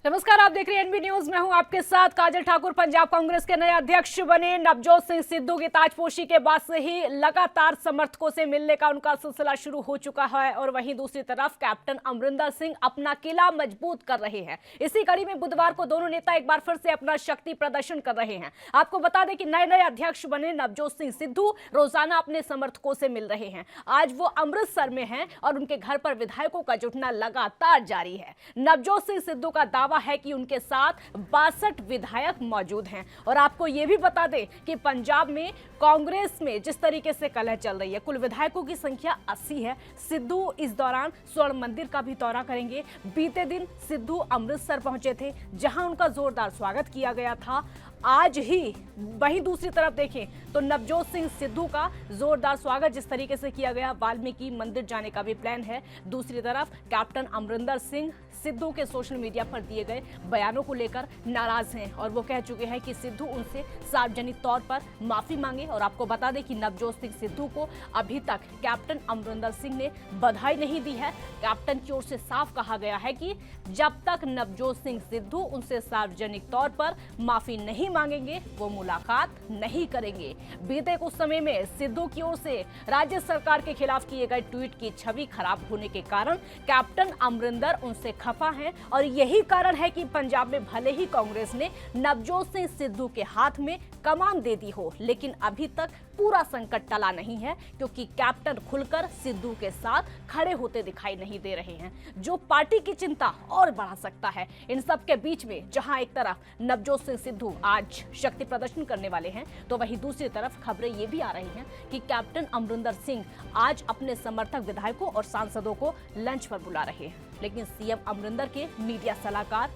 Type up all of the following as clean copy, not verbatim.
नमस्कार, आप देख रहे हैं एनबी न्यूज। मैं हूं आपके साथ काजल ठाकुर। पंजाब कांग्रेस के नए अध्यक्ष बने नवजोत सिंह सिद्धू की ताजपोशी के बाद से ही लगातार समर्थकों से मिलने का उनका सिलसिला शुरू हो चुका है और वहीं दूसरी तरफ कैप्टन अमरिंदर सिंह अपना किला मजबूत कर रहे हैं। इसी कड़ी में बुधवार को दोनों नेता एक बार फिर से अपना शक्ति प्रदर्शन कर रहे हैं। आपको बता दें कि नए अध्यक्ष बने नवजोत सिंह सिद्धू रोजाना अपने समर्थकों से मिल रहे हैं। आज वो अमृतसर में हैं और उनके घर पर विधायकों का जुटना लगातार जारी है। नवजोत सिंह सिद्धू का दावा है कि उनके साथ 62 विधायक मौजूद हैं और आपको यह भी बता दें कि पंजाब में कांग्रेस में जिस तरीके से कलह चल रही है, कुल विधायकों की संख्या 80 है। सिद्धू इस दौरान स्वर्ण मंदिर का भी दौरा करेंगे। बीते दिन सिद्धू अमृतसर पहुंचे थे, जहां उनका जोरदार स्वागत किया गया था। आज ही वहीं दूसरी तरफ देखें तो नवजोत सिंह सिद्धू का जोरदार स्वागत जिस तरीके से किया गया, वाल्मीकि मंदिर जाने का भी प्लान है। दूसरी तरफ कैप्टन अमरिंदर सिंह सिद्धू के सोशल मीडिया पर दिए गए बयानों को लेकर नाराज हैं और वो कह चुके हैं कि सिद्धू उनसे सार्वजनिक तौर पर माफी मांगे। और आपको बता दें कि नवजोत सिंह सिद्धू को अभी तक कैप्टन अमरिंदर सिंह ने बधाई नहीं दी है। कैप्टन की ओर से साफ कहा गया है कि जब तक नवजोत सिंह सिद्धू उनसे सार्वजनिक तौर पर माफी नहीं मांगेंगे वो मुलाकात नहीं करेंगे। बीते कुछ समय में सिद्धू की ओर से राज्य सरकार के खिलाफ किए गए ट्वीट की छवि खराब होने के कारण कैप्टन अमरिंदर उनसे खफा हैं और यही कारण है कि पंजाब में भले ही कांग्रेस ने नवजोत सिंह सिद्धू के हाथ में कमान दे दी हो, लेकिन अभी तक पूरा संकट टला नहीं है, क्योंकि कैप्टन खुलकर सिद्धू के साथ खड़े होते दिखाई नहीं दे रहे हैं, जो पार्टी की चिंता और बढ़ा सकता है। इन सब के बीच में जहां एक तरफ नवजोत सिंह सिद्धू आज शक्ति प्रदर्शन करने वाले हैं, तो वहीं दूसरी तरफ खबरें ये भी आ रही हैं कि कैप्टन अमरिंदर सिंह आज अपने समर्थक विधायकों और सांसदों को लंच पर बुला रहे हैं। लेकिन सीएम अमरिंदर के मीडिया सलाहकार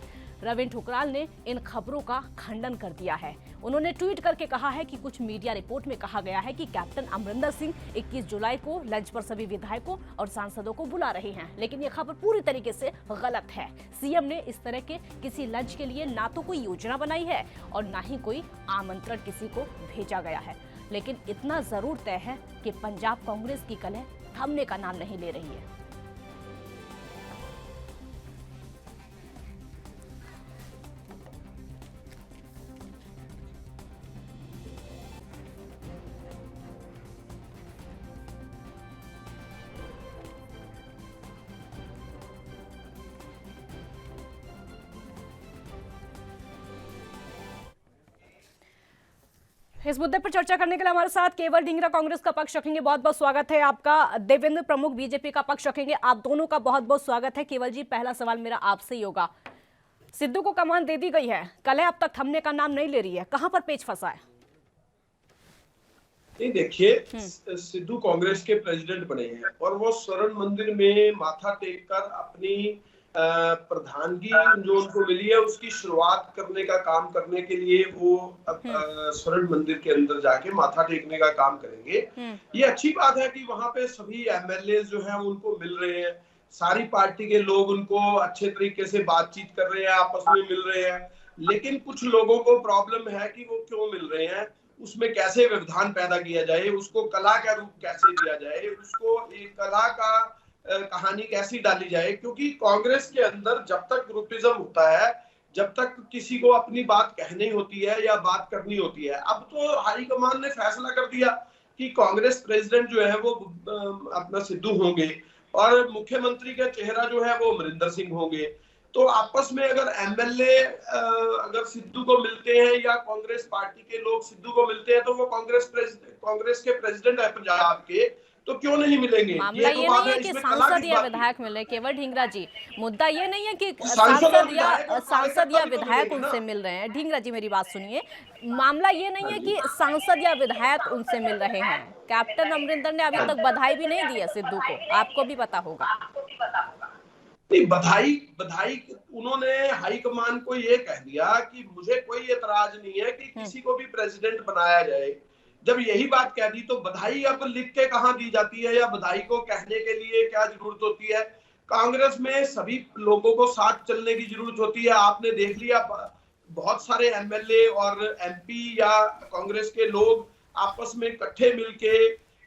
रविंद्र ठुकराल ने इन खबरों का खंडन कर दिया है। उन्होंने ट्वीट करके कहा है कि कुछ मीडिया रिपोर्ट में कहा गया है कि कैप्टन अमरिंदर सिंह 21 जुलाई को लंच पर सभी विधायकों और सांसदों को बुला रहे हैं, लेकिन यह खबर पूरी तरीके से गलत है। सीएम ने इस तरह के किसी लंच के लिए ना तो कोई योजना बनाई है और ना ही कोई आमंत्रण किसी को भेजा गया है। लेकिन इतना जरूर तय है कि पंजाब कांग्रेस की कलह थमने का नाम नहीं ले रही है। इस मुद्दे पर चर्चा करने के लिए हमारे साथ केवल ढींगरा कांग्रेस का पक्ष रखेंगे। बहुत बहुत स्वागत है आपका। देवेंद्र प्रमुख बीजेपी का पक्ष रखेंगे। आप दोनों का बहुत बहुत स्वागत है। केवल जी, पहला सवाल मेरा आपसे ही होगा। सिद्धू को कमान दे दी गई है, कलह अब तक थमने का नाम नहीं ले रही है, कहां पर पेच फंसा है? नहीं, देखिए, सिद्धू कांग्रेस के प्रेसिडेंट बने हैं और वो स्वर्ण मंदिर में माथा टेक कर अपनी प्रधानगी जो उनको मिली है उसकी शुरुआत करने का काम करने के लिए वो स्वर्ण मंदिर के अंदर जाके माथा टेकने का काम करेंगे। ये अच्छी बात है कि वहां पे सभी एमएलए जो हैं उनको मिल रहे हैं, सारी पार्टी के लोग उनको अच्छे तरीके से बातचीत कर रहे हैं, आपस में मिल रहे हैं। लेकिन कुछ लोगों को प्रॉब्लम है कि वो क्यों मिल रहे हैं, उसमें कैसे व्यवधान पैदा किया जाए, उसको कला का रूप कैसे दिया जाए, उसको एक कला का कहानी कैसी डाली जाए। क्योंकि कांग्रेस के अंदर जब तक ग्रुपिज्म होता है, जब तक किसी को अपनी बात कहनी होती है या बात करनी होती है, अब तो हाईकमान ने फैसला कर दिया कि कांग्रेस प्रेसिडेंट जो है वो अपना सिद्धू होंगे और मुख्यमंत्री का चेहरा जो है वो अमरिंदर सिंह होंगे। तो आपस में अगर एमएलए अगर सिद्धू को मिलते हैं या कांग्रेस पार्टी के लोग सिद्धू को मिलते हैं, तो वो कांग्रेस के प्रेसिडेंट है पंजाब के, तो क्यों नहीं मिलेंगे? मामला ये नहीं है कि सांसद या विधायक मिले। केवल ढींगरा जी, मुद्दा ये नहीं है कि सांसद या विधायक उनसे मिल रहे हैं। ढींगरा जी, मेरी बात सुनिए। मामला ये नहीं है कि सांसद या विधायक उनसे मिल रहे हैं। कैप्टन अमरिंदर ने अभी तक बधाई भी नहीं दी है सिद्धू को, आपको भी पता होगा। नहीं, बधाई उन्होंने हाईकमान को ये कह दिया कि मुझे कोई एतराज नहीं है कि किसी को भी प्रेसिडेंट बनाया जाए। जब यही बात कह दी तो बधाई अब लिख के कहां दी जाती है या बधाई को कहने के लिए क्या जरूरत होती है? कांग्रेस में सभी लोगों को साथ चलने की जरूरत होती है। आपने देख लिया, बहुत सारे एमएलए और एमपी या कांग्रेस के लोग आपस में इकट्ठे मिलके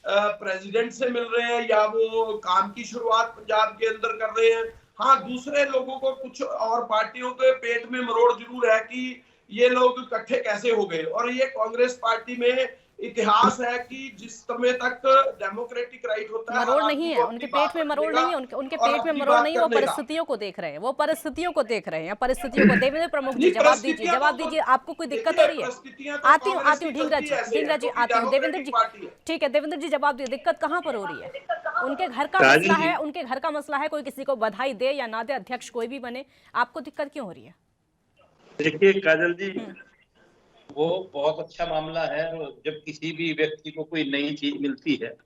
प्रेसिडेंट से मिल रहे हैं या वो काम की शुरुआत पंजाब के अंदर कर रहे हैं। हाँ, दूसरे लोगों को कुछ और पार्टियों के पेट में मरोड़ जरूर है कि ये लोग इकट्ठे कैसे हो गए। और ये कांग्रेस पार्टी में इतिहास है कि जिस समय तक डेमोक्रेटिक राइट होता है, मरोड़ नहीं है उनके पेट में, मरोड़ नहीं है उनके पेट में, मरोड़ नहीं है, वो परिस्थितियों को देख रहे हैं, वो परिस्थितियों को देख रहे हैं, परिस्थितियों को। देवेंद्र प्रमुख जी जवाब दीजिए, जवाब दीजिए, आपको कोई दिक्कत हो रही है? आती हूँ ढींगरा जी आती हूँ। देवेंद्र जी ठीक है, देवेंद्र जी जवाब दीजिए, दिक्कत कहाँ पर हो रही है? उनके घर का मसला है, उनके घर का मसला है, कोई किसी को बधाई दे या ना दे, अध्यक्ष कोई भी बने, आपको दिक्कत क्यों हो रही है? देखिए काजल जी, वो बहुत अच्छा मामला है। जब किसी भी व्यक्ति को कोई नई चीज मिलती है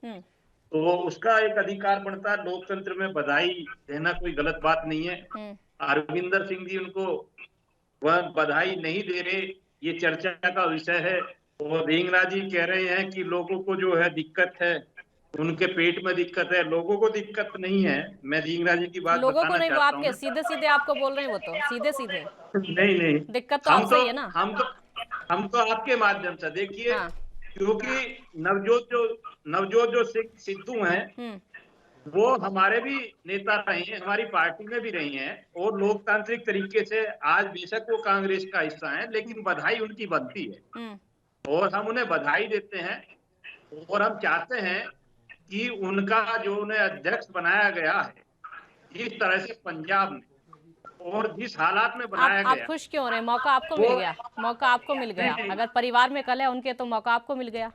तो उसका एक अधिकार बनता है। लोकतंत्र में बधाई देना कोई गलत बात नहीं है। अरविंदर सिंह जी उनको वह बधाई नहीं दे रहे, ये चर्चा का विषय है। और ढींगरा जी कह रहे हैं कि लोगों को जो है दिक्कत है, उनके पेट में दिक्कत है। लोगों को दिक्कत नहीं है, मैं ढींगरा जी की बात लोगों को नहीं, वो चाहता आपके सीधे सीधे आपको बोल रहे हैं, वो तो सीधे सीधे नहीं दिक्कत तो आपसे ही है ना। हम तो आपके माध्यम से देखिए, हाँ। क्योंकि नवजोत जो सिद्धू हैं वो हमारे भी नेता रहे हैं, हमारी पार्टी में भी रही हैं और लोकतांत्रिक तरीके से आज बेशक वो कांग्रेस का हिस्सा है, लेकिन बधाई उनकी बनती है और हम उन्हें बधाई देते हैं। और हम चाहते हैं कि उनका जो उन्हें अध्यक्ष बनाया गया है इस तरह से पंजाब में और जिस हालात में बनाया आप गया, खुश क्यों हो रहे हैं? मौका आपको मिल गया, मौका आपको मिल गया। अगर परिवार में कल है उनके तो मौका आपको मिल गया।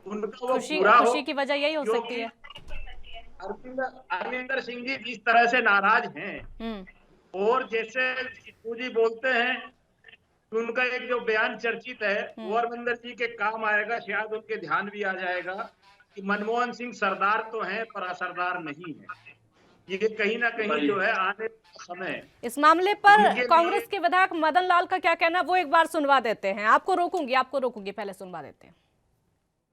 खुशी की वजह यही हो सकती है। अरविंदर सिंह जी जिस तरह से नाराज हैं और जैसे सिद्धू जी बोलते हैं, उनका एक जो बयान चर्चित है वो अरविंदर जी के काम आएगा, शायद उनके ध्यान भी आ जाएगा कि मनमोहन सिंह सरदार तो हैं पर असरदार नहीं है। ये कहीं ना कहीं जो है आने समय इस मामले पर कांग्रेस के विधायक मदन लाल का क्या कहना, वो एक बार सुनवा देते हैं। आपको रोकूंगी, पहले सुनवा देते हैं।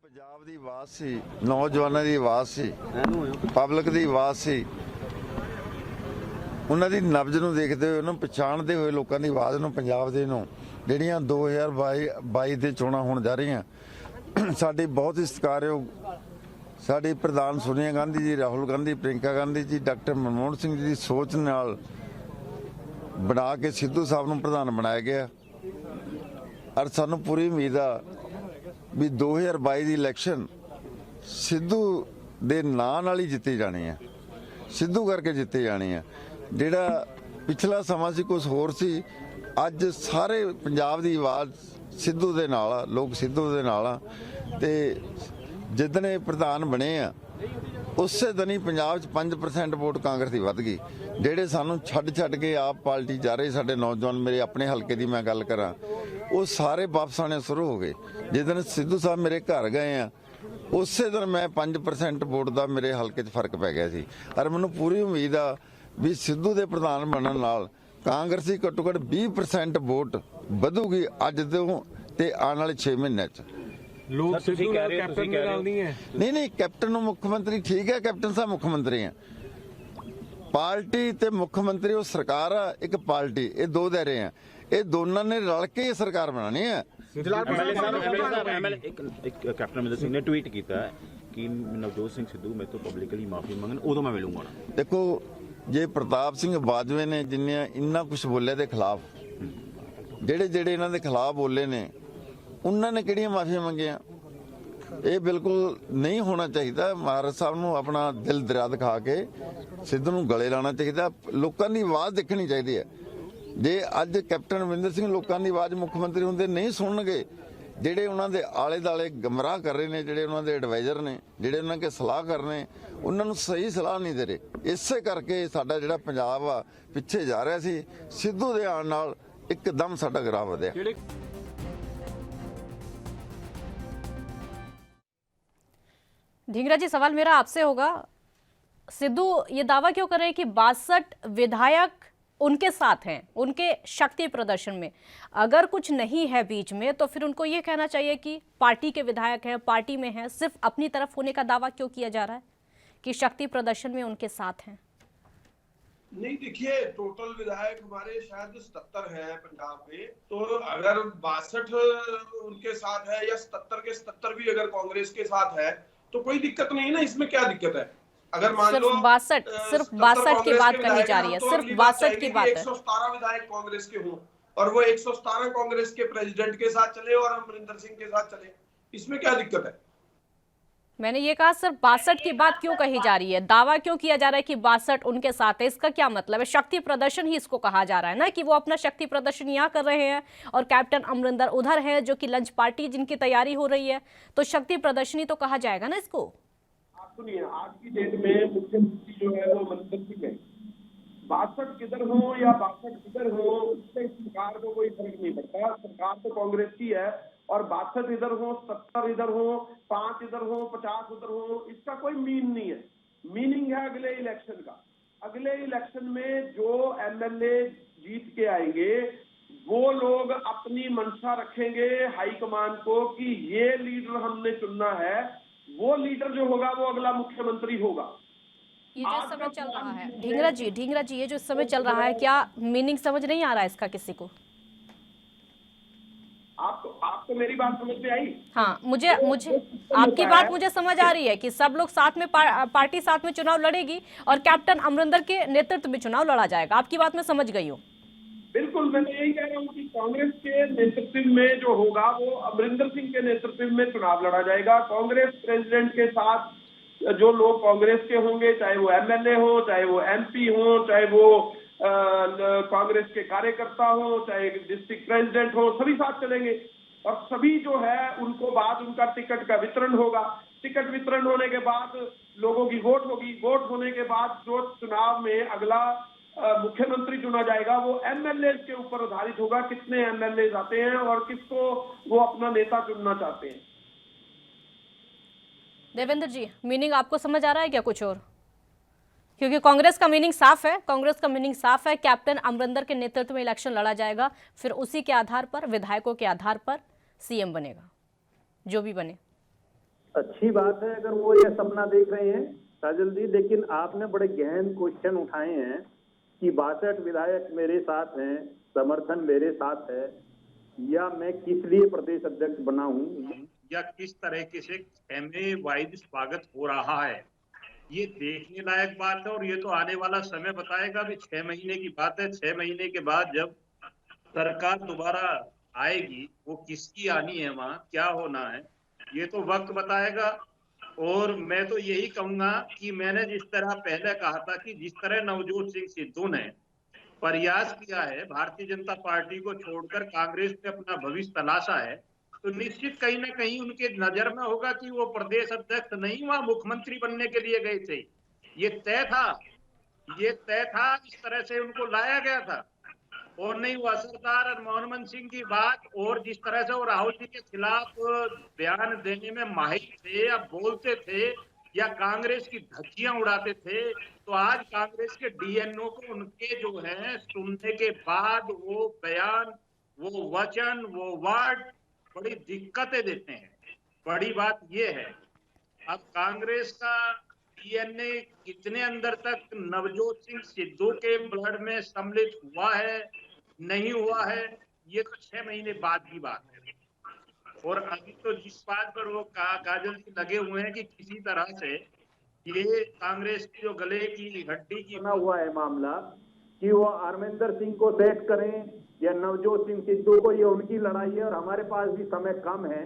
ਪੰਜਾਬ ਦੀ ਆਵਾਜ਼ ਸੀ, ਨੌਜਵਾਨਾਂ ਦੀ ਆਵਾਜ਼ ਸੀ, ਪਬਲਿਕ ਦੀ ਆਵਾਜ਼ ਸੀ। ਉਹਨਾਂ ਦੀ ਨਬਜ਼ ਨੂੰ ਦੇਖਦੇ ਹੋਏ, ਉਹਨਾਂ ਨੂੰ ਪਛਾਣਦੇ ਹੋਏ, ਲੋਕਾਂ ਦੀ ਆਵਾਜ਼ ਨੂੰ, ਪੰਜਾਬ ਦੇ ਨੂੰ, ਜਿਹੜੀਆਂ 2022 ਦੇ ਚੋਣਾਂ ਹੋਣ ਜਾ ਰਹੀਆਂ, ਸਾਡੀ ਬਹੁਤ ਹੀ ਸਤਿਕਾਰਯੋਗ ਸਾਡੀ ਪ੍ਰਧਾਨ ਸੋਨੀਆ ਗਾਂਧੀ ਜੀ, ਰਾਹੁਲ ਗਾਂਧੀ, ਪ੍ਰਿੰਕਾ ਗਾਂਧੀ ਜੀ, ਡਾਕਟਰ ਮਨਮੋਹਨ ਸਿੰਘ ਜੀ ਦੀ ਸੋਚ ਨਾਲ ਬਣਾ ਕੇ ਸਿੱਧੂ ਸਾਹਿਬ ਨੂੰ ਪ੍ਰਧਾਨ ਬਣਾਇਆ ਗਿਆ। ਔਰ ਸਾਨੂੰ ਪੂਰੀ ਉਮੀਦ ਆ ਵੀ 2022 ਦੀ ਇਲੈਕਸ਼ਨ ਸਿੱਧੂ ਦੇ ਨਾਂ ਨਾਲ ਹੀ ਜਿੱਤੀ ਜਾਣੀ ਹੈ, ਸਿੱਧੂ ਕਰਕੇ ਜਿੱਤੀ ਜਾਣੀ ਹੈ। ਜਿਹੜਾ ਪਿਛਲਾ ਸਮਾਂ ਸੀ ਕੁਝ ਹੋਰ ਸੀ, ਅੱਜ ਸਾਰੇ ਪੰਜਾਬ ਦੀ ਆਵਾਜ਼ ਸਿੱਧੂ ਦੇ ਨਾਲ ਆ, ਲੋਕ ਸਿੱਧੂ ਦੇ ਨਾਲ ਆ। ਤੇ ਜਿੱਦਣ ਇਹ ਪ੍ਰਧਾਨ ਬਣੇ ਆ ਉਸੇ ਦਿਨ ਹੀ ਪੰਜਾਬ 'ਚ 5% ਵੋਟ ਕਾਂਗਰਸ ਦੀ ਵੱਧ ਗਈ। ਜਿਹੜੇ ਸਾਨੂੰ ਛੱਡ ਕੇ ਆਪ ਪਾਰਟੀ ਜਾ ਰਹੇ ਸਾਡੇ ਨੌਜਵਾਨ, ਮੇਰੇ ਆਪਣੇ ਹਲਕੇ ਦੀ ਮੈਂ ਗੱਲ ਕਰਾਂ, ਉਹ ਸਾਰੇ ਵਾਪਸ ਆਣੇ ਸ਼ੁਰੂ ਹੋ ਗਏ। ਜਿੱਦਣ ਸਿੱਧੂ ਸਾਹਿਬ ਮੇਰੇ ਘਰ ਗਏ ਆ ਉਸੇ ਦਿਨ ਮੈਂ 5% ਵੋਟ ਦਾ ਮੇਰੇ ਹਲਕੇ 'ਚ ਫਰਕ ਪੈ ਗਿਆ ਸੀ। ਔਰ ਮੈਨੂੰ ਪੂਰੀ ਉਮੀਦ ਆ ਵੀ ਸਿੱਧੂ ਦੇ ਪ੍ਰਧਾਨ ਬਣਨ ਨਾਲ ਕਾਂਗਰਸ ਦੀ ਘੱਟੋ ਘੱਟ 20% ਵੋਟ ਵਧੂਗੀ ਅੱਜ ਤੋਂ ਤੇ ਆਉਣ ਵਾਲੇ 6 ਮਹੀਨਿਆਂ 'ਚ। ਲੋਕ ਸਿੱਧੂ ਨਾਲ ਕੈਪਟਨ ਦੀ ਗੱਲ ਨਹੀਂ ਹੈ। ਨਹੀਂ ਕੈਪਟਨ ਨੂੰ ਮੁੱਖ ਮੰਤਰੀ ਠੀਕ ਹੈ, ਕੈਪਟਨ ਸਾਹਿਬ ਮੁੱਖ ਮੰਤਰੀ ਆ। ਪਾਰਟੀ ਤੇ ਮੁੱਖ ਮੰਤਰੀ ਉਹ ਸਰਕਾਰ ਆ, ਇੱਕ ਪਾਰਟੀ, ਇਹ ਦੋ ਦਾਇਰੇ ਆ। ਇਹ ਦੋਨਾਂ ਨੇ ਰਲ ਕੇ ਸਰਕਾਰ ਬਣਾਣੀ ਹੈ। ਕੈਪਟਨ ਅਮਰਿੰਦਰ ਸਿੰਘ ਨੇ ਟਵੀਟ ਕੀਤਾ ਹੈ ਕਿ ਨਵਜੋਤ ਸਿੰਘ ਸਿੱਧੂ ਮੇਰੇ ਤੋਂ ਪਬਲਿਕਲੀ ਮਾਫੀ ਮੰਗਣ, ਉਦੋਂ ਮੈਂ ਮਿਲੂੰਗਾ। ਦੇਖੋ, ਜੇ ਪ੍ਰਤਾਪ ਸਿੰਘ ਬਾਜਵੇ ਨੇ ਜਿੰਨੇ ਇੰਨਾ ਕੁਝ ਬੋਲਿਆ ਦੇ ਖਿਲਾਫ, ਜਿਹੜੇ ਇਹਨਾਂ ਦੇ ਖਿਲਾਫ ਬੋਲੇ ਨੇ, ਉਹਨਾਂ ਨੇ ਕਿਹੜੀਆਂ ਮਾਫੀਆਂ ਮੰਗੀਆਂ? ਇਹ ਬਿਲਕੁਲ ਨਹੀਂ ਹੋਣਾ ਚਾਹੀਦਾ। ਮਹਾਰਾਜ ਸਾਹਿਬ ਨੂੰ ਆਪਣਾ ਦਿਲ ਦਰਿਆ ਦਿਖਾ ਕੇ ਸਿੱਧੂ ਨੂੰ ਗਲੇ ਲਾਉਣਾ ਚਾਹੀਦਾ। ਲੋਕਾਂ ਦੀ ਆਵਾਜ਼ ਦੇਖਣੀ ਚਾਹੀਦੀ ਹੈ। ਜੇ ਅੱਜ ਕੈਪਟਨ ਅਮਰਿੰਦਰ ਸਿੰਘ ਲੋਕਾਂ ਦੀ ਆਵਾਜ਼ ਮੁੱਖ ਮੰਤਰੀ ਹੁੰਦੇ ਨਹੀਂ ਸੁਣਨਗੇ, ਜਿਹੜੇ ਉਹਨਾਂ ਦੇ ਆਲੇ ਦਾਲੇ ਗਮਰਾਹ ਕਰ ਰਹੇ ਨੇ, ਜਿਹੜੇ ਉਹਨਾਂ ਦੇ ਐਡਵਾਈਜ਼ਰ ਨੇ, ਜਿਹੜੇ ਉਹਨਾਂ ਕੇ ਸਲਾਹ ਕਰ ਰਹੇ, ਉਹਨਾਂ ਨੂੰ ਸਹੀ ਸਲਾਹ ਨਹੀਂ ਦੇ ਰਹੇ। ਇਸੇ ਕਰਕੇ ਸਾਡਾ ਜਿਹੜਾ ਪੰਜਾਬ ਆ ਪਿੱਛੇ ਜਾ ਰਿਹਾ ਸੀ। ਸਿੱਧੂ ਦੇ ਆਉਣ ਨਾਲ ਇੱਕਦਮ ਸਾਡਾ ਗ੍ਰਾਫ ਵਧਿਆ। ढींगरा जी, सवाल मेरा आपसे होगा, सिद्धू ये दावा क्यों कर रहे हैं कि 62 विधायक उनके साथ हैं, उनके शक्ति प्रदर्शन में? अगर कुछ नहीं है बीच में तो फिर उनको ये कहना चाहिए कि पार्टी के विधायक हैं, पार्टी में हैं। सिर्फ अपनी तरफ होने का दावा क्यों किया जा रहा है कि शक्ति प्रदर्शन में उनके साथ हैं? नहीं, देखिए, टोटल विधायक हमारे शायद 77 हैं पंजाब में। तो अगर 62 उनके साथ है या 77 के 77 भी अगर कांग्रेस के साथ है तो कोई दिक्कत नहीं ना। इसमें क्या दिक्कत है? अगर मान सिर्फ लो 62 सिर्फ 62 की बात कही जा रही है, तो सिर्फ अगली बात 62 की जाएगी बात कि है। 117 विधायक कांग्रेस के हों और वो 117 कांग्रेस के प्रेसिडेंट के साथ चले और अमरिंदर सिंह के साथ चले, इसमें क्या दिक्कत है? मैंने ये कहा सिर्फ 62 की बात क्यों कही जा रही है, दावा क्यों किया जा रहा है कि 62 उनके साथ है, इसका क्या मतलब है? शक्ति प्रदर्शन ही इसको कहा जा रहा है ना, कि वो अपना शक्ति प्रदर्शन यहाँ कर रहे हैं और कैप्टन अमरिंदर उधर है, जो कि लंच पार्टी जिनकी तैयारी हो रही है, तो शक्ति प्रदर्शनी तो कहा जाएगा ना इसको। आप सुनिए, आज की डेट में मुख्यमंत्री जो है वो अमरिंदर सिंह है। 62 किधर हो या 62 किधर हो, उससे सरकार को कोई फर्क नहीं पड़ता। सरकार तो कांग्रेस की है और 62 इधर हो, 70 इधर हो, 5 इधर हो, 50 उधर हो, इसका कोई मीन नहीं है। मीनिंग है अगले इलेक्शन का। अगले इलेक्शन में जो एमएलए जीत के आएंगे वो लोग अपनी मंशा रखेंगे हाईकमान को कि ये लीडर हमने चुनना है, वो लीडर जो होगा वो अगला मुख्यमंत्री होगा। ये जो इस समय चल रहा है ढींगरा जी, ये जो इस समय चल रहा है, क्या मीनिंग समझ नहीं आ रहा है इसका किसी को? आपको मेरी बात समझ में आई? हाँ, मुझे आपकी बात मुझे समझ आ रही है कि सब लोग साथ में पार्टी साथ में चुनाव लड़ेगी और कैप्टन अमरिंदर के नेतृत्व में चुनाव लड़ा जाएगा। आपकी बात मैं समझ गई हूँ। बिल्कुल, मैं यही कह रहा हूँ कि कांग्रेस के नेतृत्व में जो होगा वो अमरिंदर सिंह के नेतृत्व में चुनाव लड़ा जाएगा। कांग्रेस प्रेसिडेंट के साथ जो लोग कांग्रेस के होंगे, चाहे वो एमएलए हो, चाहे वो एमपी हो, चाहे वो कांग्रेस के कार्यकर्ता हो, चाहे डिस्ट्रिक्ट प्रेसिडेंट हो, सभी साथ चलेंगे और सभी जो है उनको बाद उनका टिकट का वितरण होगा। टिकट वितरण होने के बाद लोगों की वोट होगी। वोट होने के बाद जो चुनाव में अगला मुख्यमंत्री चुना जाएगा वो एमएलए के ऊपर आधारित होगा, कितने एमएलए आते हैं और किसको वो अपना नेता चुनना चाहते हैं। देवेंद्र जी, मीनिंग आपको समझ आ रहा है क्या कुछ और? क्योंकि कांग्रेस का मीनिंग साफ है, कैप्टन अमरिंदर के नेतृत्व में इलेक्शन लड़ा जाएगा, फिर उसी के आधार पर, विधायकों के आधार पर सीएम बनेगा, जो भी बने। अच्छी बात है अगर वो ये सपना देख रहे हैं काजल जी, लेकिन आपने बड़े गहन क्वेश्चन उठाए हैं कि 62 विधायक मेरे साथ हैं, समर्थन मेरे साथ है, या मैं किस लिए प्रदेश अध्यक्ष बना हूं, या किस तरीके से एमए वाइज स्वागत हो रहा है, ये देखने लायक बात है। और ये तो आने वाला समय बताएगा। अभी 6 महीने की बात है। 6 महीने के बाद जब सरकार दोबारा आएगी, वो किसकी आनी है, वहां क्या होना है, ये तो वक्त बताएगा। और मैं तो यही कहूंगा कि मैंने जिस तरह पहले कहा था कि जिस तरह नवजोत सिंह सिद्धू ने प्रयास किया है भारतीय जनता पार्टी को छोड़कर कांग्रेस में अपना भविष्य तलाशा है, तो निश्चित कहीं ना कहीं उनके नजर में होगा कि वो प्रदेश अध्यक्ष नहीं, वहां मुख्यमंत्री बनने के लिए गए थे। ये तय था, इस तरह से उनको लाया गया था। और नहीं वो असरदार और मनमोहन सिंह की बात, और जिस तरह से वो राहुल जी के खिलाफ बयान देने में माहिर थे या बोलते थे या कांग्रेस की धज्जियां उड़ाते थे, तो आज कांग्रेस के डीएनओ को उनके जो है सुनने के बाद वो बयान, वो वचन, वो वर्ड बड़ी दिक्कतें देते हैं। बड़ी बात ये है, अब कांग्रेस का डीएनए कितने अंदर तक नवजोत सिंह सिद्धू के ब्लड में सम्मिलित हुआ है, नहीं हुआ है, ये तो 6 महीने बाद की बात है। और अभी तो जिस बात पर वो काजल जी लगे हुए हैं कि किसी तरह से ये कांग्रेस की जो गले की हड्डी की बना हुआ है मामला कि वो अमरिंदर सिंह को सेट करें या नवजोत सिंह सिद्धू को, ये उनकी लड़ाई है। और हमारे पास भी समय कम है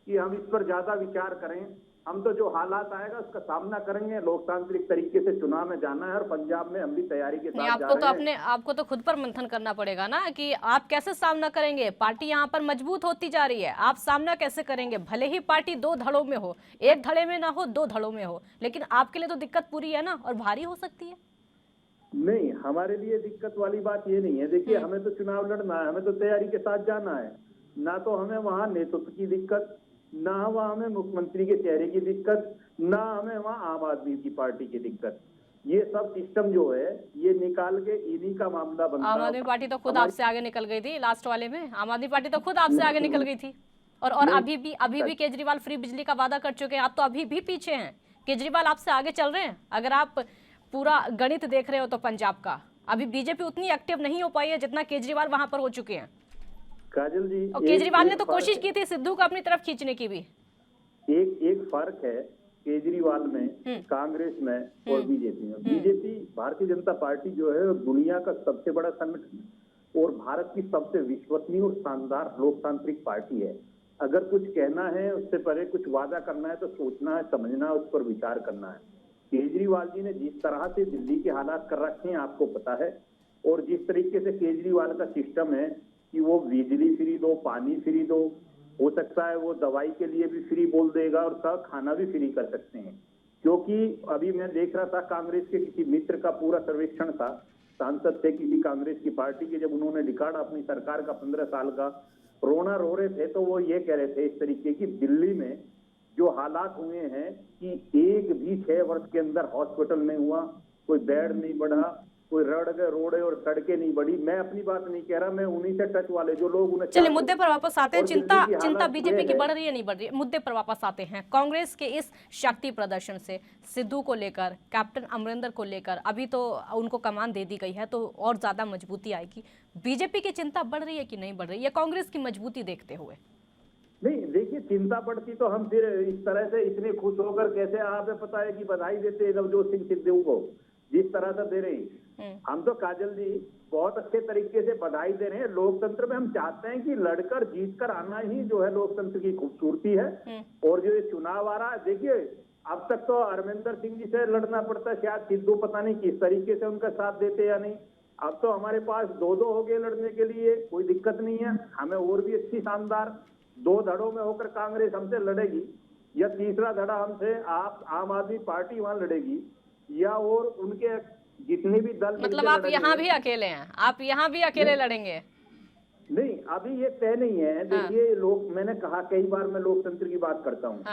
कि हम इस पर ज्यादा विचार करें। हम तो जो हालात आएगा उसका सामना करेंगे। लोकतांत्रिक तरीके से चुनाव में जाना है और पंजाब में हम भी तैयारी के साथ जा रहे हैं। आपको तो खुद पर मंथन करना पड़ेगा ना कि आप कैसे सामना करेंगे। पार्टी यहाँ पर मजबूत होती जा रही है, आप सामना कैसे करेंगे? भले ही पार्टी 2 धड़ों में हो, 1 धड़े में ना हो, 2 धड़ों में हो, लेकिन आपके लिए तो दिक्कत पूरी है ना, और भारी हो सकती है। नहीं, हमारे लिए दिक्कत वाली बात ये नहीं है। देखिए, हमें तो चुनाव लड़ना है, हमें तो तैयारी के साथ जाना है। ना तो हमें वहाँ नेतृत्व की दिक्कत, ना वहाँ हमें मुख्यमंत्री के चेहरे की दिक्कत, ना हमें वहाँ आम आदमी की पार्टी की दिक्कत। ये सब सिस्टम जो है ये निकाल के इन्हीं का मामला बनता है। आम आदमी पार्टी तो खुद आपसे आगे निकल गई थी लास्ट वाले में। आम आदमी पार्टी तो खुद आपसे आगे निकल गई थी। और अभी भी केजरीवाल फ्री बिजली का वादा कर चुके हैं। आप तो अभी भी पीछे हैं, केजरीवाल आपसे आगे चल रहे हैं। अगर आप पूरा गणित देख रहे हो तो पंजाब का अभी बीजेपी उतनी एक्टिव नहीं हो पाई है जितना केजरीवाल वहां पर हो चुके हैं। काजल जी, और केजरीवाल ने तो कोशिश की थी सिद्धू को अपनी तरफ खींचने की भी। एक फर्क है केजरीवाल में, कांग्रेस में और बीजेपी में। बीजेपी भारतीय जनता पार्टी जो है दुनिया का सबसे बड़ा संगठन और भारत की सबसे विश्वसनीय और शानदार लोकतांत्रिक पार्टी है। अगर कुछ कहना है उससे पहले कुछ वादा करना है तो सोचना है, समझना है, उस पर विचार करना है। केजरीवाल जी ने जिस तरह से दिल्ली के हालात कर रखे हैं आपको पता है, और जिस तरीके से केजरीवाल का सिस्टम है कि वो बिजली फ्री दो, पानी फ्री दो, हो सकता है वो दवाई के लिए भी फ्री बोल देगा और खाना भी फ्री कर सकते हैं। क्योंकि अभी मैं देख रहा था कांग्रेस के किसी मित्र का पूरा सर्वेक्षण था, सांसद थे किसी कांग्रेस की पार्टी के, जब उन्होंने दिखाड़ा अपनी सरकार का 15 साल का, रोना रो रहे थे तो वो ये कह रहे थे इस तरीके की दिल्ली में जो हालात हुए हैं कि एक भी 6 वर्ष के अंदर हॉस्पिटल नहीं हुआ, कोई बेड नहीं बढ़ा, कोई रोडे और सड़कें नहीं बढ़ी। मैं अपनी बात नहीं कह रहा, मैं उन्हीं से टच वाले जो लोग उन्हें। चलिए मुद्दे पर वापस आते हैं। चिंता बीजेपी की बढ़ रही है नहीं बढ़ रही है, मुद्दे पर वापस आते हैं। कांग्रेस के इस शक्ति प्रदर्शन से सिद्धू को लेकर, कैप्टन अमरिंदर को लेकर अभी तो उनको कमान दे दी गई है तो और ज्यादा मजबूती आएगी। बीजेपी की चिंता बढ़ रही है कि नहीं बढ़ रही है कांग्रेस की मजबूती देखते हुए? नहीं देखिए, चिंता बढ़ती तो हम फिर इस तरह से इतने खुश होकर कैसे आप पता है कि बधाई देते नवजोत सिंह सिद्धू को जिस तरह से दे रही। हम तो काजल जी बहुत अच्छे तरीके से बधाई दे रहे हैं। लोकतंत्र में हम चाहते हैं कि लड़कर जीत कर आना ही जो है लोकतंत्र की खूबसूरती है। और जो ये चुनाव आ रहा है, देखिए अब तक तो अमरिंदर सिंह जी से लड़ना पड़ता है, शायद सिद्धू पता नहीं किस तरीके से उनका साथ देते या नहीं। अब तो हमारे पास 2-2 हो गए लड़ने के लिए, कोई दिक्कत नहीं है। हमें और भी अच्छी शानदार 2 धड़ों में होकर कांग्रेस हमसे लड़ेगी, या तीसरा धड़ा हमसे आप आम आदमी पार्टी वहां लड़ेगी, या और उनके जितने भी दल। मतलब आप यहाँ भी अकेले हैं? आप यहाँ भी अकेले लड़ेंगे? नहीं, अभी ये तय नहीं है। देखिए मैंने कहा कई बार मैं लोकतंत्र की बात करता हूँ।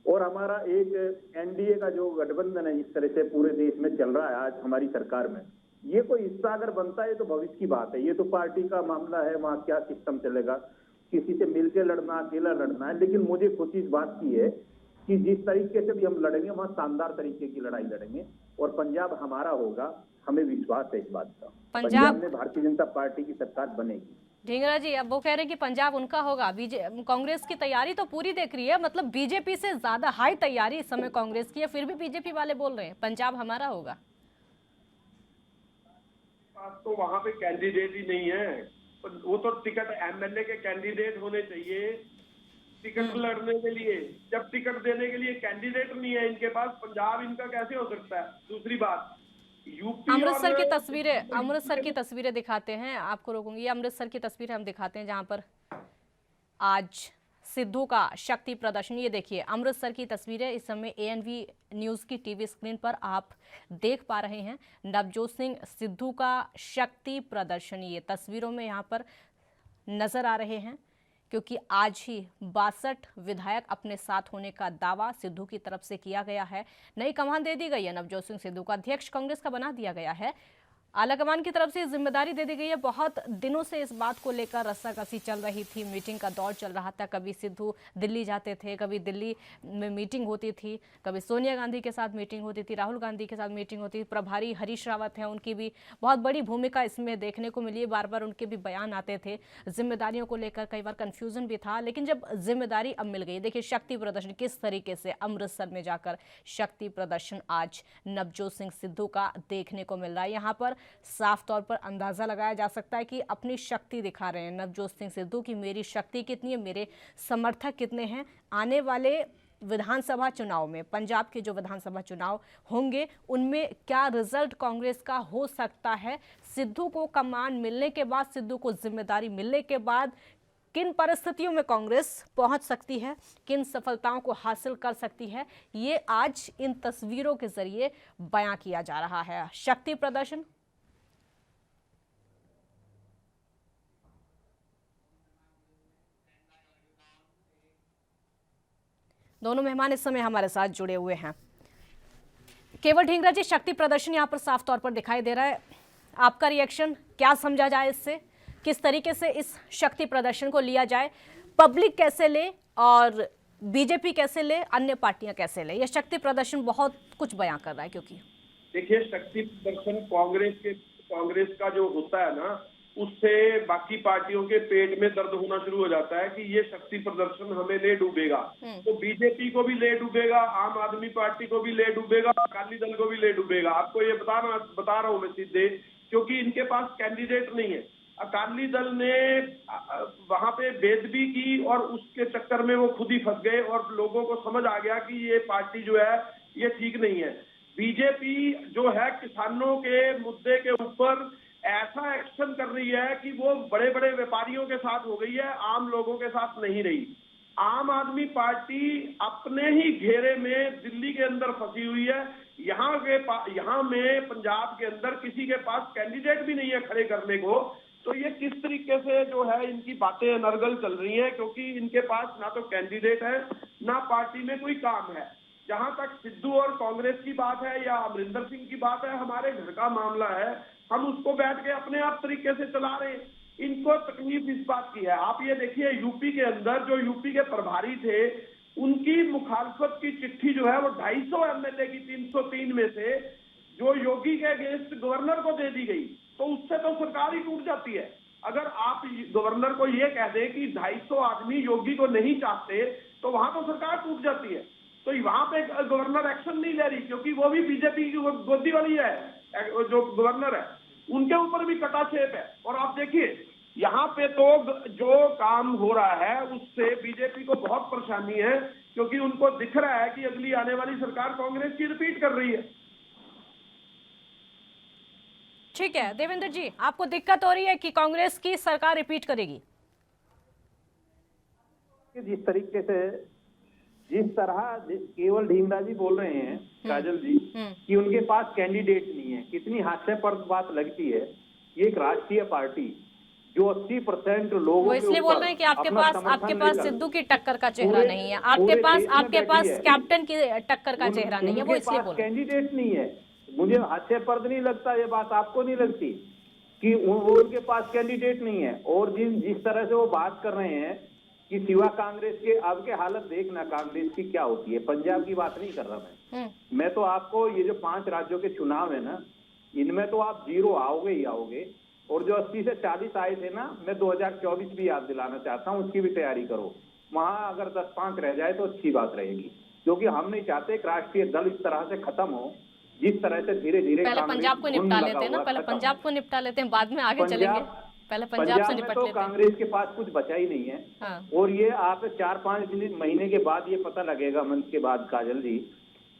और हमारा एक एनडीए का जो गठबंधन है इस तरह से पूरे देश में चल रहा है आज हमारी सरकार में, ये कोई हिस्सा अगर बनता है तो भविष्य की बात है। ये तो पार्टी का मामला है, वहाँ क्या सिस्टम चलेगा, किसी से मिलकर लड़ना, अकेला लड़ना है। लेकिन मुझे खुशी इस बात की है कि जिस तरीके से भी हम लड़ेंगे वहाँ शानदार तरीके की लड़ाई लड़ेंगे और पंजाब हमारा होगा। हमें विश्वास है इस बात का। पंजाब में भारतीय जनता पार्टी की सरकार बनेगी। ढींगरा जी, अब वो कह रहे हैं कि पंजाब उनका होगा। कांग्रेस की तैयारी तो पूरी देख रही है, मतलब बीजेपी से ज्यादा हाई तैयारी इस समय कांग्रेस की है, फिर भी बीजेपी वाले बोल रहे हैं पंजाब हमारा होगा। तो वहाँ पे कैंडिडेट ही नहीं है, वो तो टिकट एमएलए के कैंडिडेट होने चाहिए टिकट लड़ने के लिए। जब टिकट देने के लिए कैंडिडेट नहीं है इनके पास, पंजाब इनका कैसे हो सकता है? दूसरी बात, यूपी अमृतसर की तस्वीरें दिखाते हैं, आपको रोकूंगी। ये अमृतसर की तस्वीरें हम दिखाते हैं जहां पर आज सिद्धू का शक्ति प्रदर्शन। ये देखिए अमृतसर की तस्वीरें इस समय एएनवी न्यूज की टीवी स्क्रीन पर आप देख पा रहे हैं। नवजोत सिंह सिद्धू का शक्ति प्रदर्शन ये तस्वीरों में यहाँ पर नजर आ रहे हैं, क्योंकि आज ही 62 विधायक अपने साथ होने का दावा सिद्धू की तरफ से किया गया है। नई कमान दे दी गई है, नवजोत सिंह सिद्धू का अध्यक्ष कांग्रेस का बना दिया गया है। आलाकमान की तरफ से जिम्मेदारी दे दी गई है। बहुत दिनों से इस बात को लेकर रस्साकसी चल रही थी, मीटिंग का दौर चल रहा था। कभी सिद्धू दिल्ली जाते थे, कभी दिल्ली में मीटिंग होती थी, कभी सोनिया गांधी के साथ मीटिंग होती थी, राहुल गांधी के साथ मीटिंग होती थी। प्रभारी हरीश रावत हैं, उनकी भी बहुत बड़ी भूमिका इसमें देखने को मिली है। बार बार उनके भी बयान आते थे जिम्मेदारियों को लेकर, कई बार कन्फ्यूजन भी था। लेकिन जब जिम्मेदारी अब मिल गई, देखिए शक्ति प्रदर्शन किस तरीके से अमृतसर में जाकर शक्ति प्रदर्शन आज नवजोत सिंह सिद्धू का देखने को मिल रहा है। यहाँ पर साफ तौर पर अंदाजा लगाया जा सकता है कि अपनी शक्ति दिखा रहे हैं नवजोत सिंह सिद्धू की मेरी शक्ति कितनी है, मेरे समर्थक कितने हैं। आने वाले विधानसभा चुनाव में, पंजाब के जो विधानसभा चुनाव होंगे, उनमें क्या रिजल्ट कांग्रेस का हो सकता है। सिद्धू को कमान मिलने के बाद, सिद्धू को जिम्मेदारी मिलने के बाद किन परिस्थितियों में कांग्रेस पहुंच सकती है, किन सफलताओं को हासिल कर सकती है, ये आज इन तस्वीरों के जरिए बयां किया जा रहा है। शक्ति प्रदर्शन दोनों मेहमान इस समय हमारे साथ जुड़े हुए हैं। केवल ढींगरा जी, शक्ति प्रदर्शन यहाँ पर साफ तौर पर दिखाई दे रहा है, आपका रिएक्शन क्या समझा जाए इससे, किस तरीके से इस शक्ति प्रदर्शन को लिया जाए, पब्लिक कैसे ले और बीजेपी कैसे ले, अन्य पार्टियां कैसे ले? यह शक्ति प्रदर्शन बहुत कुछ बयां कर रहा है। क्योंकि देखिए शक्ति प्रदर्शन कांग्रेस का जो होता है ना, उससे बाकी पार्टियों के पेट में दर्द होना शुरू हो जाता है कि ये शक्ति प्रदर्शन हमें ले डूबेगा। तो बीजेपी को भी ले डूबेगा, आम आदमी पार्टी को भी ले डूबेगा, अकाली दल को भी ले डूबेगा। आपको ये बता रहा हूं मैं सीधे, क्योंकि इनके पास कैंडिडेट नहीं है। अकाली दल ने वहां पे बेदबी की और उसके चक्कर में वो खुद ही फंस गए और लोगों को समझ आ गया कि ये पार्टी जो है ये ठीक नहीं है। बीजेपी जो है किसानों के मुद्दे के ऊपर ऐसा एक्शन कर रही है कि वो बड़े बड़े व्यापारियों के साथ हो गई है, आम लोगों के साथ नहीं रही। आम आदमी पार्टी अपने ही घेरे में दिल्ली के अंदर फंसी हुई है। यहाँ में पंजाब के अंदर किसी के पास कैंडिडेट भी नहीं है खड़े करने को। तो ये किस तरीके से जो है इनकी बातें अनर्गल चल रही हैं, क्योंकि इनके पास ना तो कैंडिडेट है ना पार्टी में कोई काम है। जहां तक सिद्धू और कांग्रेस की बात है या अमरिंदर सिंह की बात है, हमारे घर का मामला है, हम उसको बैठ के अपने आप तरीके से चला रहे हैं। इनको तकलीफ इस बात की है। आप ये देखिए यूपी के अंदर जो यूपी के प्रभारी थे, उनकी मुखालफत की चिट्ठी जो है वो 250 एमएलए की 303 में से जो योगी के अगेंस्ट गवर्नर को दे दी गई, तो उससे तो सरकार ही टूट जाती है। अगर आप गवर्नर को ये कह दें कि 250 आदमी योगी को नहीं चाहते, तो वहां तो सरकार टूट जाती है। तो वहां पे गवर्नर एक्शन नहीं ले रही, क्योंकि वो भी बीजेपी की गोदी वाली है, जो गवर्नर है उनके ऊपर भी कटाक्षेप है। और आप देखिए यहाँ पे तो जो काम हो रहा है उससे बीजेपी को बहुत परेशानी है, क्योंकि उनको दिख रहा है कि अगली आने वाली सरकार कांग्रेस की रिपीट कर रही है। ठीक है देवेंद्र जी, आपको दिक्कत हो रही है कि कांग्रेस की सरकार रिपीट करेगी? जिस तरीके से जिस तरह केवल ढींगरा जी बोल रहे हैं काजल जी कि उनके पास कैंडिडेट नहीं है, कितनी हास्यास्पद बात लगती है। ये एक राष्ट्रीय पार्टी जो 80% लोगों वो इसलिए बोल रहे हैं कि आपके पास सिद्धू की टक्कर का चेहरा नहीं है, आपके पास कैप्टन की टक्कर का चेहरा नहीं है, वो इसलिए बोल रहे हैं। कैंडिडेट नहीं है। मुझे हास्यास्पद नहीं लगता ये बात, आपको नहीं लगती कि उनके पास कैंडिडेट नहीं है? और जिस तरह से वो बात कर रहे हैं कि सिवा कांग्रेस के, अब के हालत देखना कांग्रेस की क्या होती है। पंजाब की बात नहीं कर रहा मैं तो आपको ये जो 5 राज्यों के चुनाव है ना, इनमें तो आप 0 आओगे ही आओगे। और जो 80 से 40 आए थे ना, मैं 2024 भी याद दिलाना चाहता हूँ, उसकी भी तैयारी करो। वहां अगर 10-5 रह जाए तो अच्छी बात रहेगी, क्योंकि हम नहीं चाहते कि राष्ट्रीय दल इस तरह से खत्म हो जिस तरह से धीरे धीरे। पहले पंजाब को निपटा लेते हैं ना, पहले पंजाब को निपटा लेते हैं, बाद में आगे चलेंगे। पहले पंजाब से निपट लेते हैं। कांग्रेस के पास कुछ बचा ही नहीं है। हाँ। और ये आप 4-5 महीने के बाद ये पता लगेगा, मंथ के बाद काजल जी,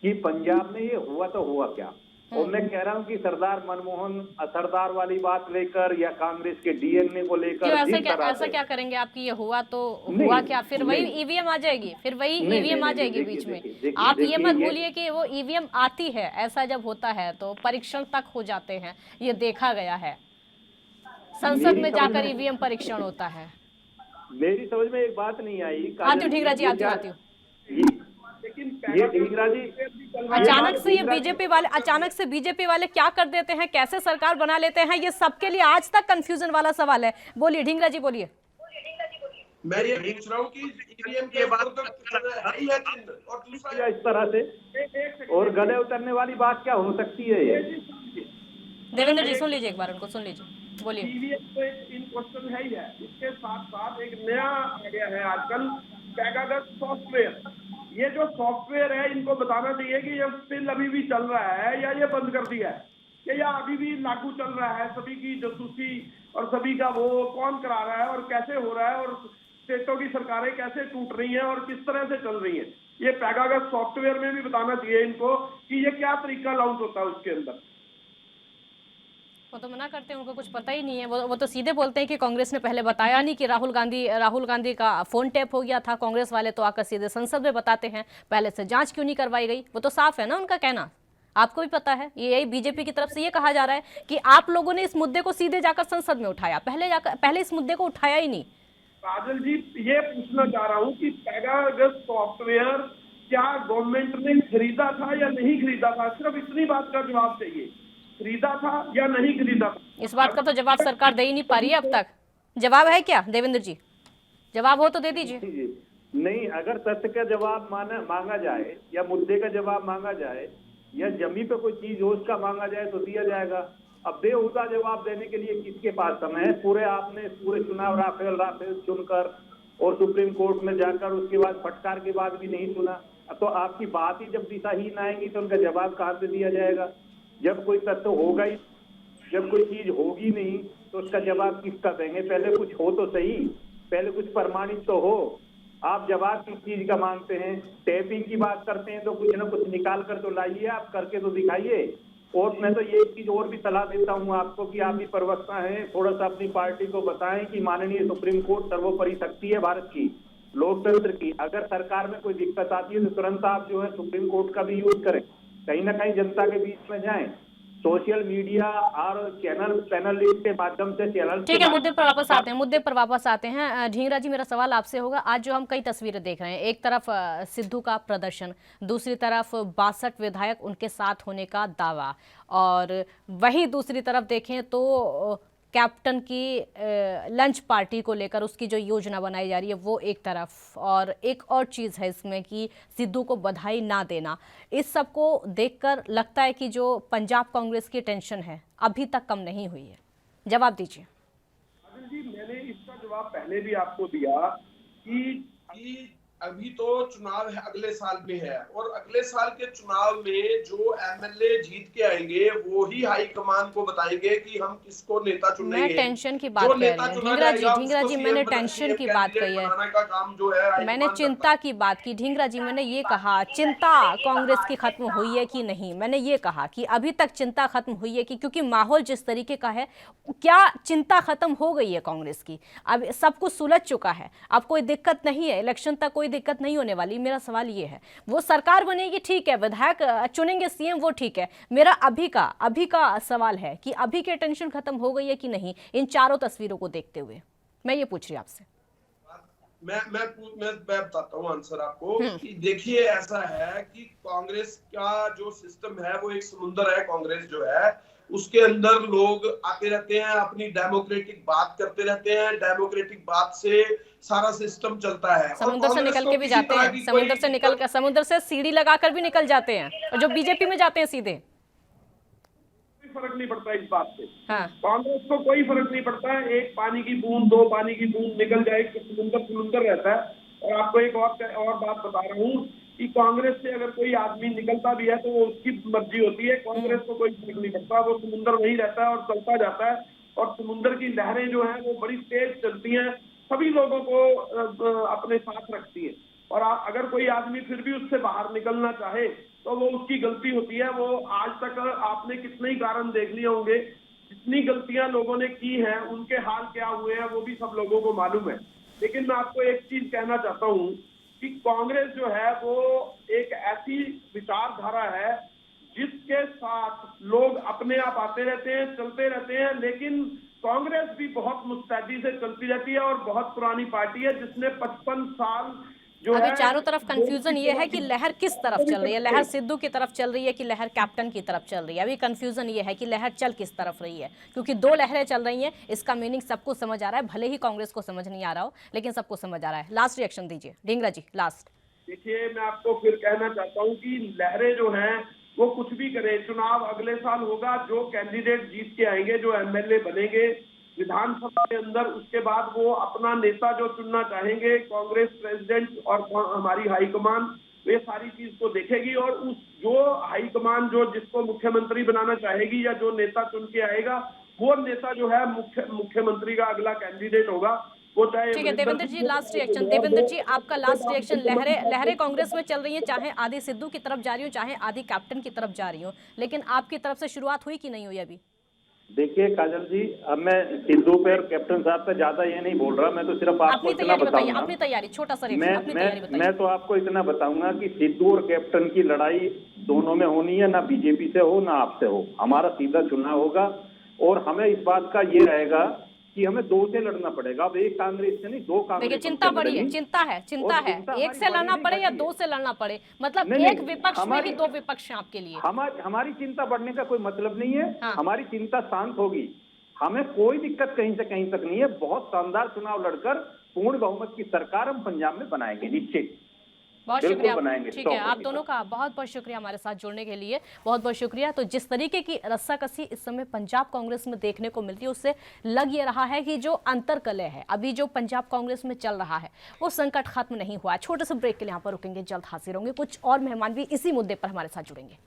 कि पंजाब में ये हुआ तो हुआ क्या। और मैं कह रहा हूँ कि सरदार मनमोहन असरदार वाली बात लेकर या कांग्रेस के डीएनए को लेकर ऐसा क्या करेंगे आप कि ये हुआ तो हुआ क्या, फिर वही ईवीएम आ जाएगी, फिर वही ईवीएम आ जाएगी बीच में। आप ये मत भूलिए कि वो ईवीएम आती है, ऐसा जब होता है तो परीक्षण तक हो जाते हैं, ये देखा गया है। संसद में जाकर ईवीएम परीक्षण होता है। मेरी समझ में एक बात नहीं आई। आती हूँ ढींगरा जी, आती हूँ। ये ढींगरा जी अचानक से बीजेपी वाले क्या कर देते हैं, कैसे सरकार बना लेते हैं, ये सबके लिए आज तक कंफ्यूजन वाला सवाल है। बोलिए ढींगरा जी, बोलिए। मैं ये पूछ रहा हूँ कि ईवीएम के बाद तो है ही है चिन्ह, और दूसरा इस तरह से और गले उतरने वाली बात क्या हो सकती है? ये देवेंद्र जी सुन लीजिए, एक बार उनको सुन लीजिए, बोलिए। ईवीएम तो एक इन क्वेश्चन है ही है, इसके साथ साथ एक नया आ गया है आजकल पेगासस सॉफ्टवेयर। ये जो सॉफ्टवेयर है, इनको बताना चाहिए कि ये स्टिल अभी भी चल रहा है या ये बंद कर दिया है, या अभी भी लागू चल रहा है। सभी की जासूसी और सभी का वो कौन करा रहा है और कैसे हो रहा है, और स्टेटों की सरकारें कैसे टूट रही हैं और किस तरह से चल रही हैं, ये पेगासस सॉफ्टवेयर में भी बताना चाहिए इनको कि ये क्या तरीका लॉन्च होता है उसके अंदर। वो तो मना करते हैं, उनको कुछ पता ही नहीं है। वो तो सीधे बोलते हैं कि कांग्रेस ने पहले बताया नहीं कि राहुल गांधी का फोन टैप हो गया था। कांग्रेस वाले तो आकर सीधे संसद में बताते हैं, पहले से जांच क्यों नहीं करवाई गई। वो तो साफ है ना उनका कहना, आपको भी पता है। यही बीजेपी की तरफ से ये कहा जा रहा है कि आप लोगों ने इस मुद्दे को सीधे जाकर संसद में उठाया, पहले इस मुद्दे को उठाया ही नहीं। काजल जी, ये पूछना चाह रहा हूँ कि पेगासस सॉफ्टवेयर क्या गवर्नमेंट ने खरीदा था या नहीं खरीदा था? सिर्फ इतनी बात का जवाब चाहिए, खरीदा था या नहीं खरीदा था। इस बात का तो जवाब सरकार दे ही नहीं पा रही है अब तक। जवाब है क्या देवेंद्र जी? जवाब हो तो दे दीजिए। नहीं, अगर तथ्य का जवाब मांगा जाए या मुद्दे का जवाब मांगा जाए या जमी पे कोई चीज हो उसका मांगा जाए तो दिया जाएगा। अब बेहुदा जवाब देने के लिए किसके पास समय है? आपने पूरे चुनाव राफेल चुनकर और सुप्रीम कोर्ट में जाकर उसके बाद फटकार के बाद भी नहीं सुना। तो आपकी बात ही जब दिशाहीन आएगी तो उनका जवाब कहाँ से दिया जाएगा? जब कोई तथ्य होगा ही, जब कोई चीज होगी नहीं तो उसका जवाब किसका देंगे? पहले कुछ हो तो सही, पहले कुछ प्रमाणित तो हो। आप जवाब किस चीज का मांगते हैं? टैपिंग की बात करते हैं तो कुछ ना कुछ निकाल कर तो लाइए, आप करके तो दिखाइए। और मैं तो ये चीज और भी सलाह देता हूँ आपको कि आप भी प्रवक्ता हैं, थोड़ा सा अपनी पार्टी को बताएं कि माननीय सुप्रीम कोर्ट सर्वोपरि शक्ति है भारत की, लोकतंत्र की। अगर सरकार में कोई दिक्कत आती है तो तुरंत आप जो है सुप्रीम कोर्ट का भी यूज करें, कहीं ना कहीं जनता के बीच में जाएं, सोशल मीडिया और पैनलिस्ट के माध्यम से चैनल। ठीक है, मुद्दे पर वापस आते हैं। ढींगरा जी, मेरा सवाल आपसे होगा, आज जो हम कई तस्वीरें देख रहे हैं, एक तरफ सिद्धू का प्रदर्शन, दूसरी तरफ 62 विधायक उनके साथ होने का दावा, और वही दूसरी तरफ देखें तो कैप्टन की लंच पार्टी को लेकर उसकी जो योजना बनाई जा रही है वो एक तरफ, और एक और चीज़ है इसमें कि सिद्धू को बधाई ना देना। इस सब को देखकर लगता है कि जो पंजाब कांग्रेस की टेंशन है अभी तक कम नहीं हुई है। जवाब दीजिए। जी, मैंने इसका जवाब पहले भी आपको दिया कि अभी तो चुनाव है, अगले साल में है, और अगले साल के चुनाव में जो एमएलए जीत के आएंगे वो ही हाईकमान को बताएंगे कि हम किसको नेता चुनेंगे। मैं टेंशन की बात कर रही हूँ ढींगरा जी, मैंने टेंशन की बात कही है, मैंने चिंता की बात की। ढींगरा जी, मैंने ये कहा चिंता कांग्रेस की खत्म हुई है कि नहीं, मैंने ये कहा कि अभी तक चिंता खत्म हुई है कि क्योंकि माहौल जिस तरीके का है, क्या चिंता खत्म हो गई है कांग्रेस की? अब सब कुछ सुलझ चुका है, अब कोई दिक्कत नहीं है, इलेक्शन तक कोई दिक्कत नहीं होने वाली। मेरा सवाल ये है, वो सरकार बनेगी ठीक है, विधायक चुनेंगे सीएम वो ठीक है, मेरा अभी का सवाल है कि अभी के टेंशन खत्म हो गई है कि नहीं, इन चारों तस्वीरों को देखते हुए मैं ये पूछ रही हूं आपसे। मैं बताता हूँ आंसर आपको कि देखिए, ऐसा है कि कांग्रेस का जो सिस्टम है वो एक समुंदर है। कांग्रेस जो है उसके अंदर लोग आते रहते हैं, अपनी डेमोक्रेटिक बात करते रहते हैं, डेमोक्रेटिक बात से सारा सिस्टम चलता है। समुद्र से निकल के भी जाते हैं, समुद्र से सीढ़ी लगाकर भी निकल जाते हैं, और जो बीजेपी में जाते हैं सीधे फर्क नहीं पड़ता इस बात से। हाँ। कांग्रेस को कोई फर्क नहीं पड़ता है, एक पानी की बूंद, दो पानी की बूंद निकल जाए, समुंदर रहता है। और आपको एक और बात बता रहा हूँ कि कांग्रेस से अगर कोई आदमी निकलता भी है तो वो उसकी मर्जी होती है, कांग्रेस को कोई फर्क नहीं पड़ता, वो समुंदर वही रहता है और चलता जाता है। और समुंदर की लहरें जो है वो बड़ी तेज चलती हैं, सभी लोगों को अपने साथ रखती है। और अगर कोई आदमी फिर भी उससे बाहर निकलना चाहे तो वो उसकी गलती होती है। वो आज तक आपने कितने ही कारण देख लिए होंगे, जितनी गलतियां लोगों ने की हैं उनके हाल क्या हुए हैं वो भी सब लोगों को मालूम है। लेकिन मैं आपको एक चीज कहना चाहता हूँ कि कांग्रेस जो है वो एक ऐसी विचारधारा है जिसके साथ लोग अपने आप आते रहते हैं, चलते रहते हैं, लेकिन कांग्रेस भी बहुत मुस्तैदी से चलती रहती है और बहुत पुरानी पार्टी है जिसने 55 साल जो अभी है, चारों तरफ कंफ्यूजन ये है कि लहर किस तरफ चल रही है, लहर सिद्धू की तरफ चल रही है कि लहर कैप्टन की तरफ चल रही है। अभी कंफ्यूजन ये है कि लहर चल किस तरफ रही है, क्योंकि दो लहरें चल रही हैं। इसका मीनिंग सबको समझ आ रहा है, भले ही कांग्रेस को समझ नहीं आ रहा हो, लेकिन सबको समझ आ रहा है। लास्ट रिएक्शन दीजिए ढींगरा जी, लास्ट। देखिए, मैं आपको फिर कहना चाहता हूँ कि लहरें जो हैं वो कुछ भी करें, चुनाव अगले साल होगा, जो कैंडिडेट जीत के आएंगे, जो एमएलए बनेंगे विधानसभा के अंदर, उसके बाद वो अपना नेता जो चुनना चाहेंगे, कांग्रेस प्रेसिडेंट और हमारी हाईकमान वे सारी चीज को देखेगी, और उस जो हाईकमान जो जिसको मुख्यमंत्री बनाना चाहेगी या जो नेता चुन के आएगा वो नेता जो है मुख्यमंत्री का अगला कैंडिडेट होगा। वो चाहे ठीक है देवेंद्र जी, लास्ट रिएक्शन। देवेंद्र जी, आपका लास्ट रिएक्शन। लहरें कांग्रेस में चल रही हैं, चाहे आधी सिद्धू की तरफ जा रही हो, चाहे आधी कैप्टन की तरफ जा रही हो, लेकिन आपकी तरफ से शुरुआत हुई कि नहीं हुई अभी? देखिए काजल जी, अब मैं सिद्धू पे और कैप्टन साहब पे ज्यादा ये नहीं बोल रहा, मैं तो सिर्फ आपको इतना बताऊंगा। अपनी तैयारी, छोटा सा रिएक्शन, अपनी तैयारी बताइए। मैं तो आपको इतना बताऊंगा कि सिद्धू और कैप्टन की लड़ाई दोनों में होनी है, ना बीजेपी से हो ना आपसे हो। हमारा सीधा चुनाव होगा और हमें इस बात का ये रहेगा कि हमें दो से लड़ना पड़ेगा। अब एक कांग्रेस से नहीं, दो कांग्रेस। देखिए, चिंता बड़ी है, चिंता है, एक से लड़ना पड़े या दो से लड़ना पड़े, मतलब एक विपक्ष में ही दो विपक्ष हैं आपके लिए। हमारी चिंता बढ़ने का कोई मतलब नहीं है। हाँ। हमारी चिंता शांत होगी, हमें कोई दिक्कत कहीं से कहीं तक नहीं है। बहुत शानदार चुनाव लड़कर पूर्ण बहुमत की सरकार हम पंजाब में बनाएंगे, निश्चित। बहुत बिल्कुल शुक्रिया। बनाएंगे। ठीक है, आप 100%। दोनों का बहुत बहुत शुक्रिया हमारे साथ जुड़ने के लिए, बहुत बहुत शुक्रिया। तो जिस तरीके की रस्साकसी इस समय पंजाब कांग्रेस में देखने को मिलती है, उससे लग ये रहा है कि जो अंतरकलह है अभी जो पंजाब कांग्रेस में चल रहा है वो संकट खत्म नहीं हुआ है। छोटे से ब्रेक के लिए यहाँ पर रुकेंगे, जल्द हाजिर होंगे, कुछ और मेहमान भी इसी मुद्दे पर हमारे साथ जुड़ेंगे।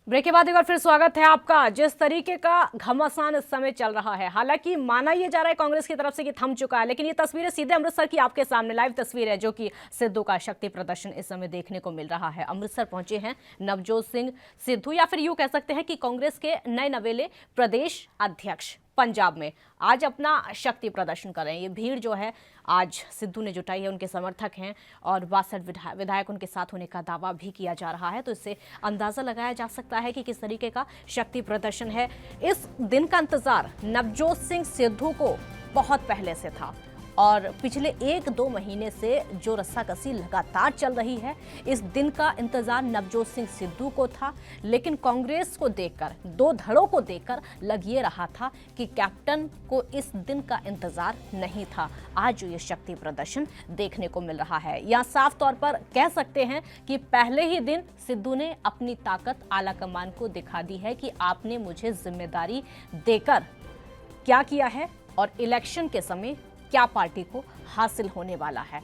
ब्रेक के बाद एक बार फिर स्वागत है आपका। जिस तरीके का घमासान इस समय चल रहा है, हालांकि माना यह जा रहा है कांग्रेस की तरफ से कि थम चुका है, लेकिन ये तस्वीरें सीधे अमृतसर की आपके सामने लाइव तस्वीर है, जो कि सिद्धू का शक्ति प्रदर्शन इस समय देखने को मिल रहा है। अमृतसर पहुंचे हैं नवजोत सिंह सिद्धू, या फिर यूं कह सकते हैं कि कांग्रेस के नए नवेले प्रदेश अध्यक्ष पंजाब में आज अपना शक्ति प्रदर्शन कर रहे हैं। ये भीड़ जो है आज सिद्धू ने जुटाई है, उनके समर्थक हैं और 62 विधायक उनके साथ होने का दावा भी किया जा रहा है। तो इससे अंदाजा लगाया जा सकता है कि किस तरीके का शक्ति प्रदर्शन है। इस दिन का इंतजार नवजोत सिंह सिद्धू को बहुत पहले से था और पिछले 1-2 महीने से जो रस्साकसी लगातार चल रही है, इस दिन का इंतजार नवजोत सिंह सिद्धू को था। लेकिन कांग्रेस को देखकर, दो धड़ों को देखकर लग ये रहा था कि कैप्टन को इस दिन का इंतजार नहीं था। आज जो ये शक्ति प्रदर्शन देखने को मिल रहा है, या साफ तौर पर कह सकते हैं कि पहले ही दिन सिद्धू ने अपनी ताकत आला कमान को दिखा दी है कि आपने मुझे जिम्मेदारी देकर क्या किया है और इलेक्शन के समय क्या पार्टी को हासिल होने वाला है।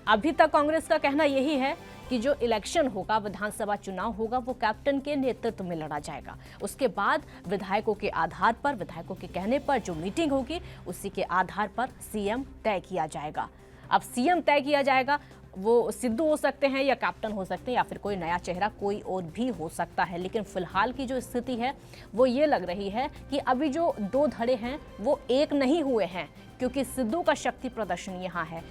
अभी तक कांग्रेस का कहना यही है कि जो इलेक्शन होगा, विधानसभा चुनाव होगा, वो कैप्टन के नेतृत्व में लड़ा जाएगा। उसके बाद विधायकों के आधार पर, विधायकों के कहने पर जो मीटिंग होगी, उसी के आधार पर सीएम तय किया जाएगा। अब सीएम तय किया जाएगा, वो सिद्धू हो सकते हैं या कैप्टन हो सकते हैं या फिर कोई नया चेहरा कोई और भी हो सकता है। लेकिन फिलहाल की जो स्थिति है वो ये लग रही है कि अभी जो दो धड़े हैं वो एक नहीं हुए हैं, क्योंकि सिद्धू का शक्ति प्रदर्शन यहाँ है,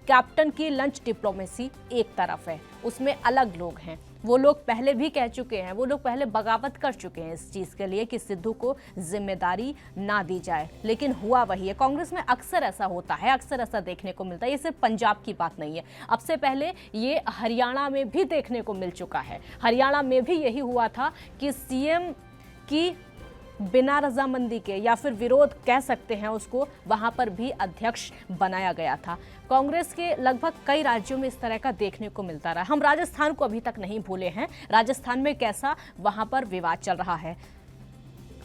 कैप्टन की लंच डिप्लोमेसी एक तरफ है, उसमें अलग लोग हैं। वो लोग पहले भी कह चुके हैं, वो लोग पहले बगावत कर चुके हैं इस चीज़ के लिए कि सिद्धू को जिम्मेदारी ना दी जाए, लेकिन हुआ वही है। कांग्रेस में अक्सर ऐसा होता है, अक्सर ऐसा देखने को मिलता है। ये सिर्फ पंजाब की बात नहीं है, अब से पहले ये हरियाणा में भी देखने को मिल चुका है। हरियाणा में भी यही हुआ था कि सीएम की बिना रजामंदी के, या फिर विरोध कह सकते हैं उसको, वहां पर भी अध्यक्ष बनाया गया था। कांग्रेस के लगभग कई राज्यों में इस तरह का देखने को मिलता रहा। हम राजस्थान को अभी तक नहीं भूले हैं, राजस्थान में कैसा वहां पर विवाद चल रहा है,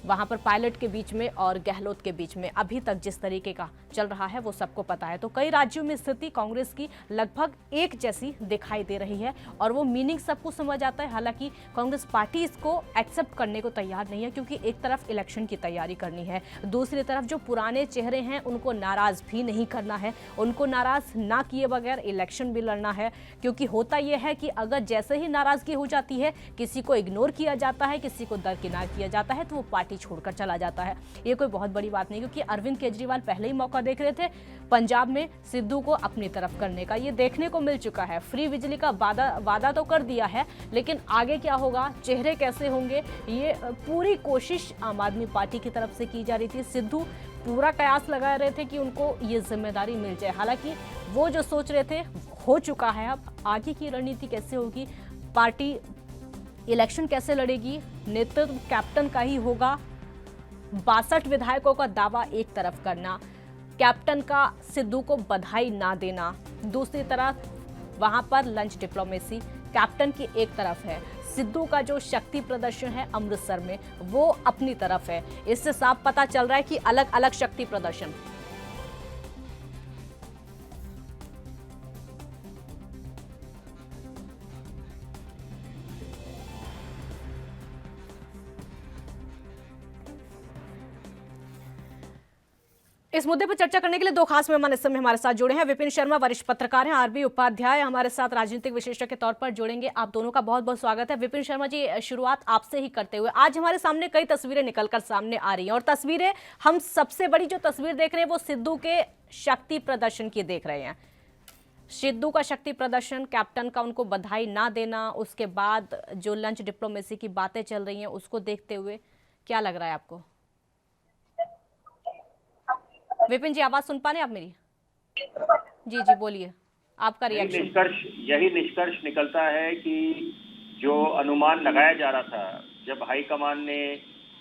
वहां पर पायलट के बीच में और गहलोत के बीच में अभी तक जिस तरीके का चल रहा है वो सबको पता है। तो कई राज्यों में स्थिति कांग्रेस की लगभग एक जैसी दिखाई दे रही है और वो मीनिंग सबको समझ आता है। हालांकि कांग्रेस पार्टी इसको एक्सेप्ट करने को तैयार नहीं है, क्योंकि एक तरफ इलेक्शन की तैयारी करनी है, दूसरी तरफ जो पुराने चेहरे हैं उनको नाराज भी नहीं करना है, उनको नाराज ना किए बगैर इलेक्शन भी लड़ना है। क्योंकि होता यह है कि अगर जैसे ही नाराजगी हो जाती है, किसी को इग्नोर किया जाता है, किसी को दरकिनार किया जाता है, तो वो पार्टी छोड़कर चला जाता है। ये कोई बहुत बड़ी बात नहीं, क्योंकि अरविंद केजरीवाल पहले ही मौका देख रहे थे पंजाब में सिद्धू को अपनी तरफ करने का। ये देखने को मिल चुका है, फ्री बिजली का वादा तो कर दिया है, लेकिन आगे क्या होगा, चेहरे कैसे होंगे, ये पूरी कोशिश आम आदमी पार्टी की तरफ से की जा रही थी। सिद्धू पूरा कयास लगा रहे थे कि उनको ये जिम्मेदारी मिल जाए। हालांकि वो जो सोच रहे थे हो चुका है। अब आगे की रणनीति कैसे होगी, पार्टी इलेक्शन कैसे लड़ेगी, नेतृत्व कैप्टन का ही होगा। 62 विधायकों का दावा एक तरफ करना, कैप्टन का सिद्धू को बधाई ना देना, दूसरी तरफ वहां पर लंच डिप्लोमेसी कैप्टन की एक तरफ है, सिद्धू का जो शक्ति प्रदर्शन है अमृतसर में वो अपनी तरफ है। इससे साफ पता चल रहा है कि अलग अलग शक्ति प्रदर्शन। इस मुद्दे पर चर्चा करने के लिए दो खास मेहमान इस समय हमारे साथ जुड़े हैं। विपिन शर्मा वरिष्ठ पत्रकार हैं, आरबी उपाध्याय हमारे साथ राजनीतिक विशेषज्ञ के तौर पर जुड़ेंगे। आप दोनों का बहुत बहुत स्वागत है। विपिन शर्मा जी, शुरुआत आपसे ही करते हुए, आज हमारे सामने कई तस्वीरें निकलकर सामने आ रही हैं और तस्वीरें, हम सबसे बड़ी जो तस्वीर देख रहे हैं वो सिद्धू के शक्ति प्रदर्शन की देख रहे हैं। सिद्धू का शक्ति प्रदर्शन, कैप्टन का उनको बधाई ना देना, उसके बाद जो लंच डिप्लोमेसी की बातें चल रही हैं उसको देखते हुए क्या लग रहा है आपको? विपिन जी, आवाज सुन पा रहे हैं आप मेरी? जी जी बोलिए। आपका रिएक्शन? यही निष्कर्ष निकलता है कि जो अनुमान लगाया जा रहा था, जब हाईकमान ने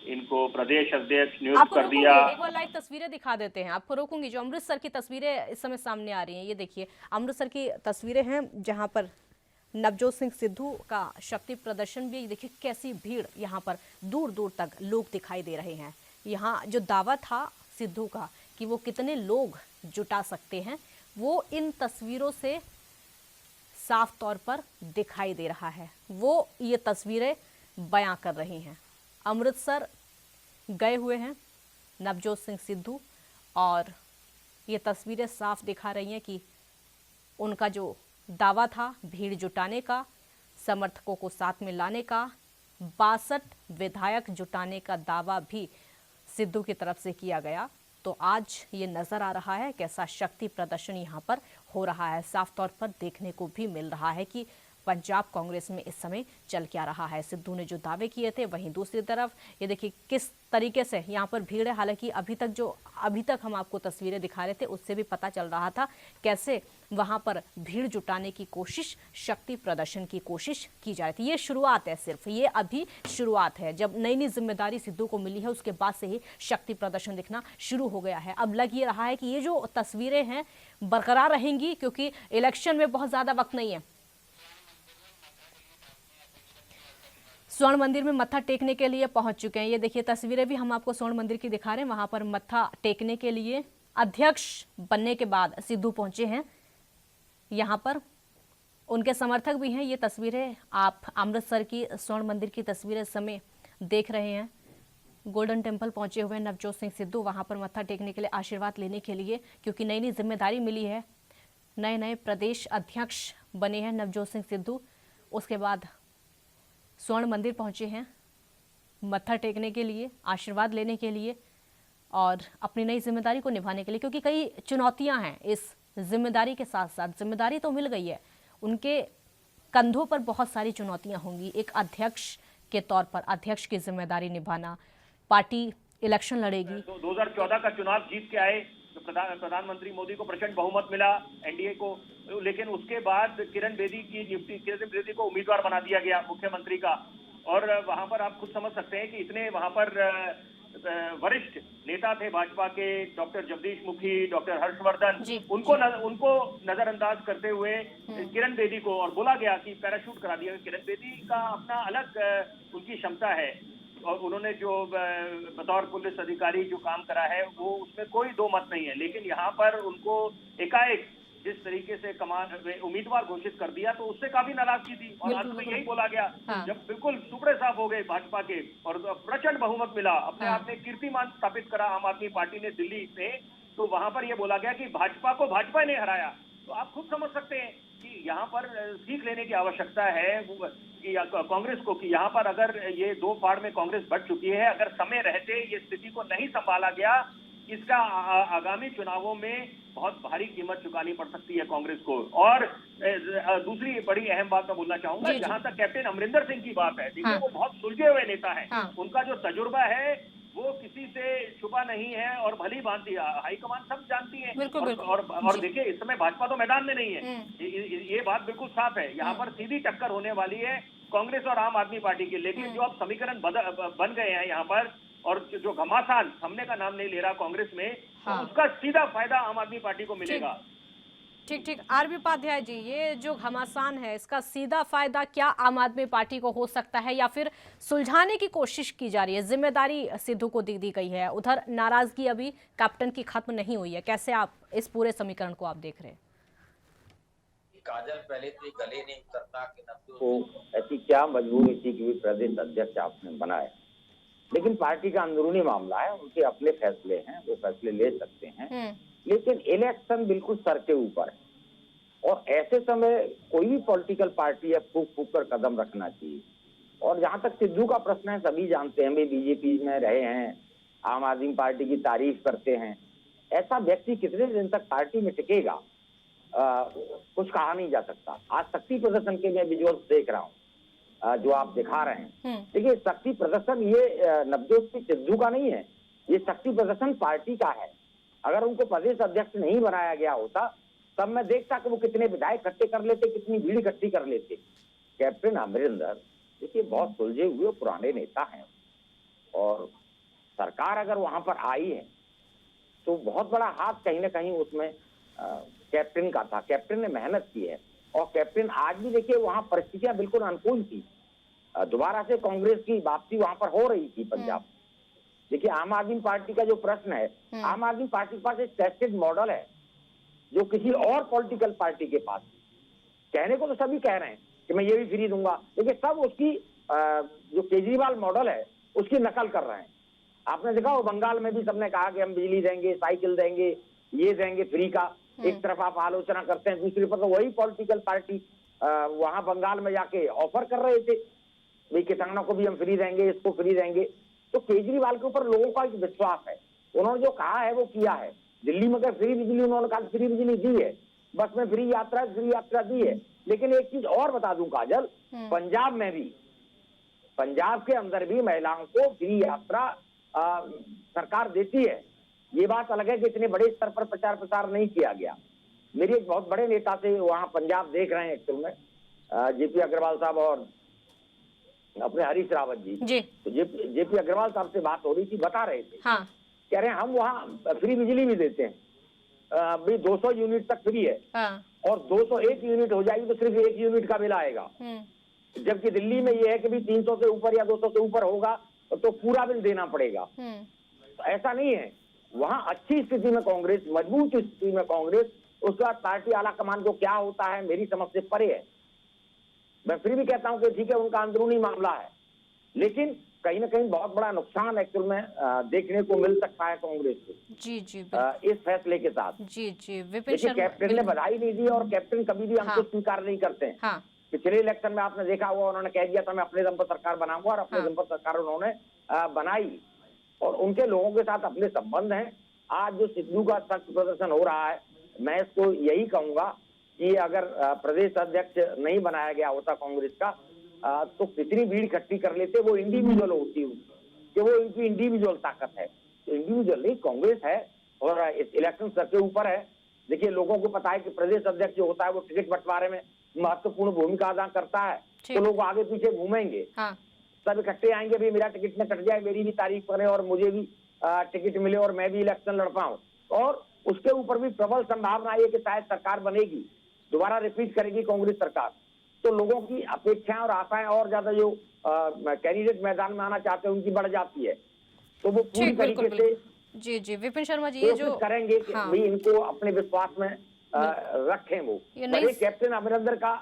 इनको प्रदेश अध्यक्ष नियुक्त कर दिया। एक बार लाइव तस्वीरें दिखा देते हैं, आपको रोकूंगी। जो अमृतसर की तस्वीरें इस समय सामने आ रही हैं, ये देखिए अमृतसर की तस्वीरें हैं जहां पर नवजोत सिंह सिद्धू का शक्ति प्रदर्शन भी, देखिए कैसी भीड़ यहाँ पर, दूर दूर तक लोग दिखाई दे रहे हैं। यहाँ जो दावा था सिद्धू का कि वो कितने लोग जुटा सकते हैं, वो इन तस्वीरों से साफ तौर पर दिखाई दे रहा है। वो ये तस्वीरें बयां कर रही हैं। अमृतसर गए हुए हैं नवजोत सिंह सिद्धू और ये तस्वीरें साफ दिखा रही हैं कि उनका जो दावा था भीड़ जुटाने का, समर्थकों को साथ में लाने का, 62 विधायक जुटाने का दावा भी सिद्धू की तरफ से किया गया। तो आज ये नजर आ रहा है कैसा शक्ति प्रदर्शन यहाँ पर हो रहा है। साफ तौर पर देखने को भी मिल रहा है कि पंजाब कांग्रेस में इस समय चल क्या रहा है। सिद्धू ने जो दावे किए थे, वहीं दूसरी तरफ ये देखिए किस तरीके से यहाँ पर भीड़ है। हालांकि अभी तक हम आपको तस्वीरें दिखा रहे थे, उससे भी पता चल रहा था कैसे वहां पर भीड़ जुटाने की कोशिश, शक्ति प्रदर्शन की कोशिश की जा रही थी। ये शुरुआत है, सिर्फ ये अभी शुरुआत है। जब नई नई जिम्मेदारी सिद्धू को मिली है, उसके बाद से ही शक्ति प्रदर्शन दिखना शुरू हो गया है। अब लग ये रहा है कि ये जो तस्वीरें हैं बरकरार रहेंगी, क्योंकि इलेक्शन में बहुत ज्यादा वक्त नहीं है। स्वर्ण मंदिर में मत्था टेकने के लिए पहुंच चुके हैं। ये देखिए तस्वीरें भी हम आपको स्वर्ण मंदिर की दिखा रहे हैं। वहां पर मत्था टेकने के लिए अध्यक्ष बनने के बाद सिद्धू पहुंचे हैं। यहां पर उनके समर्थक भी हैं। ये तस्वीरें आप अमृतसर की स्वर्ण मंदिर की तस्वीरें इस समय देख रहे हैं। गोल्डन टेम्पल पहुंचे हुए नवजोत सिंह सिद्धू, वहां पर मत्था टेकने के लिए, आशीर्वाद लेने के लिए, क्योंकि नई नई जिम्मेदारी मिली है। नए नए प्रदेश अध्यक्ष बने हैं नवजोत सिंह सिद्धू। उसके बाद स्वर्ण मंदिर पहुंचे हैं मत्था टेकने के लिए, आशीर्वाद लेने के लिए और अपनी नई जिम्मेदारी को निभाने के लिए, क्योंकि कई चुनौतियां हैं इस जिम्मेदारी के साथ साथ। जिम्मेदारी तो मिल गई है, उनके कंधों पर बहुत सारी चुनौतियां होंगी। एक अध्यक्ष के तौर पर अध्यक्ष की जिम्मेदारी निभाना, पार्टी इलेक्शन लड़ेगी। 2014 का चुनाव जीत के आए, तो प्रधानमंत्री मोदी को प्रचंड बहुमत मिला एनडीए को, लेकिन उसके बाद किरण बेदी को उम्मीदवार बना दिया गया मुख्यमंत्री का। और वहां पर आप खुद समझ सकते हैं कि इतने वहां पर वरिष्ठ नेता थे भाजपा के, डॉक्टर जगदीश मुखी, डॉक्टर हर्षवर्धन, उनको नजरअंदाज करते हुए किरण बेदी को, और बोला गया कि पैराशूट करा दिया। किरण बेदी का अपना अलग उनकी क्षमता है और उन्होंने जो बतौर पुलिस अधिकारी जो काम करा है वो उसमें कोई दो मत नहीं है। लेकिन यहाँ पर उनको एकाएक जिस तरीके से उम्मीदवार घोषित कर दिया, तो उससे काफी नाराजगी थी। और अंत में यही बोला गया, जब बिल्कुल टुकड़े साफ हो गए भाजपा के और प्रचंड बहुमत मिला, अपने आप में कीर्तिमान स्थापित करा आम आदमी पार्टी ने दिल्ली में, तो वहां पर यह बोला गया कि भाजपा को भाजपा ने हराया। तो आप खुद समझ सकते हैं कि यहाँ पर सीख लेने की आवश्यकता है कांग्रेस को, कि यहाँ पर अगर ये दो फाड़ में कांग्रेस बढ़ चुकी है, अगर समय रहते ये स्थिति को नहीं संभाला गया, इसका आगामी चुनावों में बहुत भारी कीमत चुकानी पड़ सकती है कांग्रेस को। और दूसरी बड़ी अहम बात मैं बोलना चाहूंगा, जहां तक कैप्टन अमरिंदर सिंह की बात है, देखिए वो बहुत सुलझे हुए नेता है, उनका जो तजुर्बा है वो किसी से छुपा नहीं है और भली भांति हाईकमान सब जानती है। और देखिए इस समय भाजपा तो मैदान में नहीं है, ये बात बिल्कुल साफ है। यहाँ पर सीधी टक्कर होने वाली है कांग्रेस और आम आदमी पार्टी की। लेकिन जो अब समीकरण बन गए हैं यहाँ पर, और जो घमासान थमने का नाम नहीं ले रहा कांग्रेस में, तो उसका सीधा फायदा आम आदमी पार्टी को मिलेगा। ठीक। आरबी उपाध्याय जी, ये जो घमासान है इसका सीधा फायदा क्या आम आदमी पार्टी को हो सकता है, या फिर सुलझाने की कोशिश की जा रही है? जिम्मेदारी सिद्धू को दी गई है, उधर नाराजगी अभी कैप्टन की खत्म नहीं हुई है। कैसे आप इस पूरे समीकरण को आप देख रहे हैं? काजल पहले तो गले नहीं उतरता कि तो ऐसी क्या मजबूरी थी कि प्रदेश अध्यक्ष आपने बनाया, लेकिन पार्टी का अंदरूनी मामला है, उनके अपने फैसले हैं, वो फैसले ले सकते हैं। लेकिन इलेक्शन बिल्कुल सर के ऊपर है और ऐसे समय कोई भी पॉलिटिकल पार्टी है फूक कर कदम रखना चाहिए। और जहां तक सिद्धू का प्रश्न है, सभी जानते हैं, वे बीजेपी में रहे हैं, आम आदमी पार्टी की तारीफ करते हैं। ऐसा व्यक्ति कितने दिन तक पार्टी में टिकेगा, कुछ कहा नहीं जा सकता। आज शक्ति प्रदर्शन के मैं विजुअल्स देख रहा हूँ जो आप दिखा रहे हैं। देखिए शक्ति प्रदर्शन ये नवजोत सिंह सिद्धू का नहीं है, ये शक्ति प्रदर्शन पार्टी का है। अगर उनको प्रदेश अध्यक्ष नहीं बनाया गया होता तब मैं देखता कि वो कितने विधायक इकट्ठे कर लेते, कितनी भीड़ इकट्ठी कर लेते। कैप्टन अमरिंदर देखिए बहुत सुलझे हुए पुराने नेता हैं, और सरकार अगर वहां पर आई है तो बहुत बड़ा हाथ कहीं ना कहीं उसमें कैप्टन का था। कैप्टन ने मेहनत की है, और कैप्टन आज भी देखिए वहां परिस्थितियां बिल्कुल अनुकूल थी। दोबारा से कांग्रेस की वापसी वहां पर हो रही थी पंजाब। देखिए आम आदमी पार्टी का जो प्रश्न है, आम आदमी पार्टी के पास एक टेस्टेड मॉडल है जो किसी और पॉलिटिकल पार्टी के पास, कहने को तो सभी कह रहे हैं कि मैं ये भी फ्री दूंगा, लेकिन सब उसकी जो केजरीवाल मॉडल है उसकी नकल कर रहे हैं। आपने देखा वो बंगाल में भी सबने कहा कि हम बिजली देंगे, साइकिल देंगे, ये देंगे फ्री का। एक तरफ आप आलोचना करते हैं, दूसरी तरफ तो वही पॉलिटिकल पार्टी वहां बंगाल में जाके ऑफर कर रहे थे, भाई किसानों को भी हम फ्री देंगे, इसको फ्री देंगे। तो केजरीवाल के ऊपर लोगों का एक विश्वास है, उन्होंने जो कहा है वो किया है। दिल्ली में अगर फ्री बिजली, उन्होंने कहा फ्री बिजली दी है, बस में फ्री यात्रा दी है। लेकिन एक चीज और बता दूं काजल, पंजाब में भी, पंजाब के अंदर भी महिलाओं को फ्री यात्रा सरकार देती है। ये बात अलग है कि इतने बड़े स्तर पर प्रचार प्रसार नहीं किया गया। मेरे एक बहुत बड़े नेता से वहां पंजाब देख रहे हैं एक्चुअल में, जेपी अग्रवाल साहब और अपने हरीश रावत जी। तो जेपी अग्रवाल साहब से बात हो रही थी, बता रहे थे, हाँ। कह रहे हैं हम वहाँ फ्री बिजली भी देते हैं, भाई 200 यूनिट तक फ्री है, और 201 यूनिट हो जाएगी तो सिर्फ 1 यूनिट का बिल आएगा। जबकि दिल्ली में ये है कि भी 300 से ऊपर या 200 से ऊपर होगा तो पूरा बिल देना पड़ेगा। तो ऐसा नहीं है, वहाँ अच्छी स्थिति में कांग्रेस, मजबूत स्थिति में कांग्रेस, उसके बाद पार्टी आला कमान को क्या होता है मेरी समझ से परे है। मैं फिर भी कहता हूं कि ठीक है उनका अंदरूनी मामला है, लेकिन कहीं ना कहीं बहुत बड़ा नुकसान एक्चुअल में देखने को मिल सकता है कांग्रेस को इस फैसले के साथ। विपिन शर्मा, कैप्टन ने बधाई नहीं दी, और कैप्टन कभी भी हमको स्वीकार नहीं करते हैं। हाँ। पिछले इलेक्शन में आपने देखा हुआ, उन्होंने कह दिया था मैं अपने दम पर सरकार बनाऊंगा, और अपने दम पर सरकार उन्होंने बनाई, और उनके लोगों के साथ अपने संबंध हैं। आज जो सिद्धू का सख्त प्रदर्शन हो रहा है, मैं इसको यही कहूंगा कि अगर प्रदेश अध्यक्ष नहीं बनाया गया होता कांग्रेस का, तो कितनी भीड़ इकट्ठी कर लेते, वो इंडिविजुअल होती कि वो इनकी इंडिविजुअल ताकत है। तो इंडिविजुअल नहीं, कांग्रेस है, और इस इलेक्शन सबके ऊपर है। देखिए लोगों को पता है कि प्रदेश अध्यक्ष जो होता है वो टिकट बंटवारे में महत्वपूर्ण भूमिका अदा करता है, तो लोग आगे पीछे घूमेंगे। हाँ। सब इकट्ठे आएंगे, भी मेरा टिकट न कट जाए, मेरी भी तारीफ करें और मुझे भी टिकट मिले और मैं भी इलेक्शन लड़ पाऊं। और उसके ऊपर भी प्रबल संभावना है कि शायद सरकार बनेगी, दोबारा रिपीट करेगी कांग्रेस सरकार। तो लोगों की अपेक्षाएं और आशाएं और ज्यादा, जो कैंडिडेट मैदान में आना चाहते हैं उनकी बढ़ जाती है, तो वो पूरी तरीके से जी विपिन शर्मा जी ये जो करेंगे कि भाई इनको अपने विश्वास में रखें। वो कैप्टन अमरिंदर का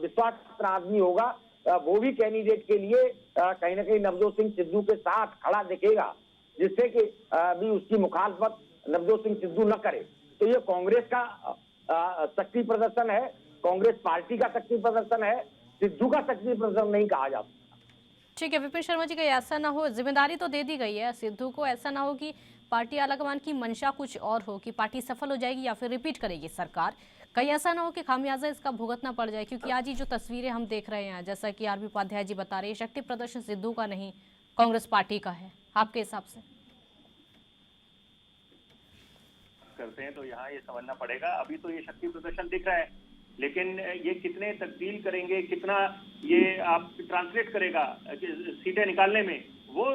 विश्वास आदमी होगा, वो भी कैंडिडेट के लिए कहीं ना कहीं नवजोत सिंह सिद्धू के साथ खड़ा दिखेगा, जिससे कि भी उसकी मुखालफत नवजोत सिंह सिद्धू न करे। तो ये कांग्रेस का शक्ति प्रदर्शन है, कांग्रेस पार्टी का शक्ति प्रदर्शन है, सिद्धू का शक्ति प्रदर्शन नहीं कहा जा सकता। ठीक है विपिन शर्मा जी, कहीं ऐसा ना हो, जिम्मेदारी तो दे दी गई है सिद्धू को, ऐसा ना हो कि पार्टी आलाकमान की मंशा कुछ और हो कि पार्टी सफल हो जाएगी या फिर रिपीट करेगी सरकार, कहीं ऐसा ना हो कि खामियाजा इसका भुगतना पड़ जाए। क्योंकि आज ही जो तस्वीरें हम देख रहे हैं, जैसा कि आरबी उपाध्याय जी बता रहे हैं, शक्ति प्रदर्शन सिद्धू का नहीं कांग्रेस पार्टी का है। आपके हिसाब से करते हैं तो यहाँ ये समझना पड़ेगा, अभी तो ये शक्ति प्रदर्शन दिख रहा है, लेकिन ये कितने तब्दील करेंगे, कितना ये आप ट्रांसलेट करेगा सीटें निकालने में, वो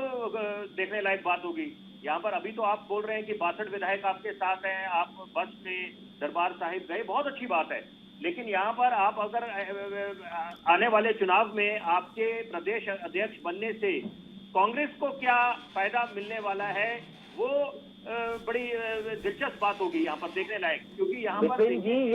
देखने लायक बात होगी। यहाँ पर अभी तो आप बोल रहे हैं कि 62 विधायक आपके साथ हैं, आप बस से दरबार साहिब गए, बहुत अच्छी बात है, लेकिन यहाँ पर आप अगर आने वाले चुनाव में आपके प्रदेश अध्यक्ष बनने से कांग्रेस को क्या फायदा मिलने वाला है, वो बड़ी दिलचस्प बात होगी यहाँ पर देखने लायक। क्योंकि यहाँ पर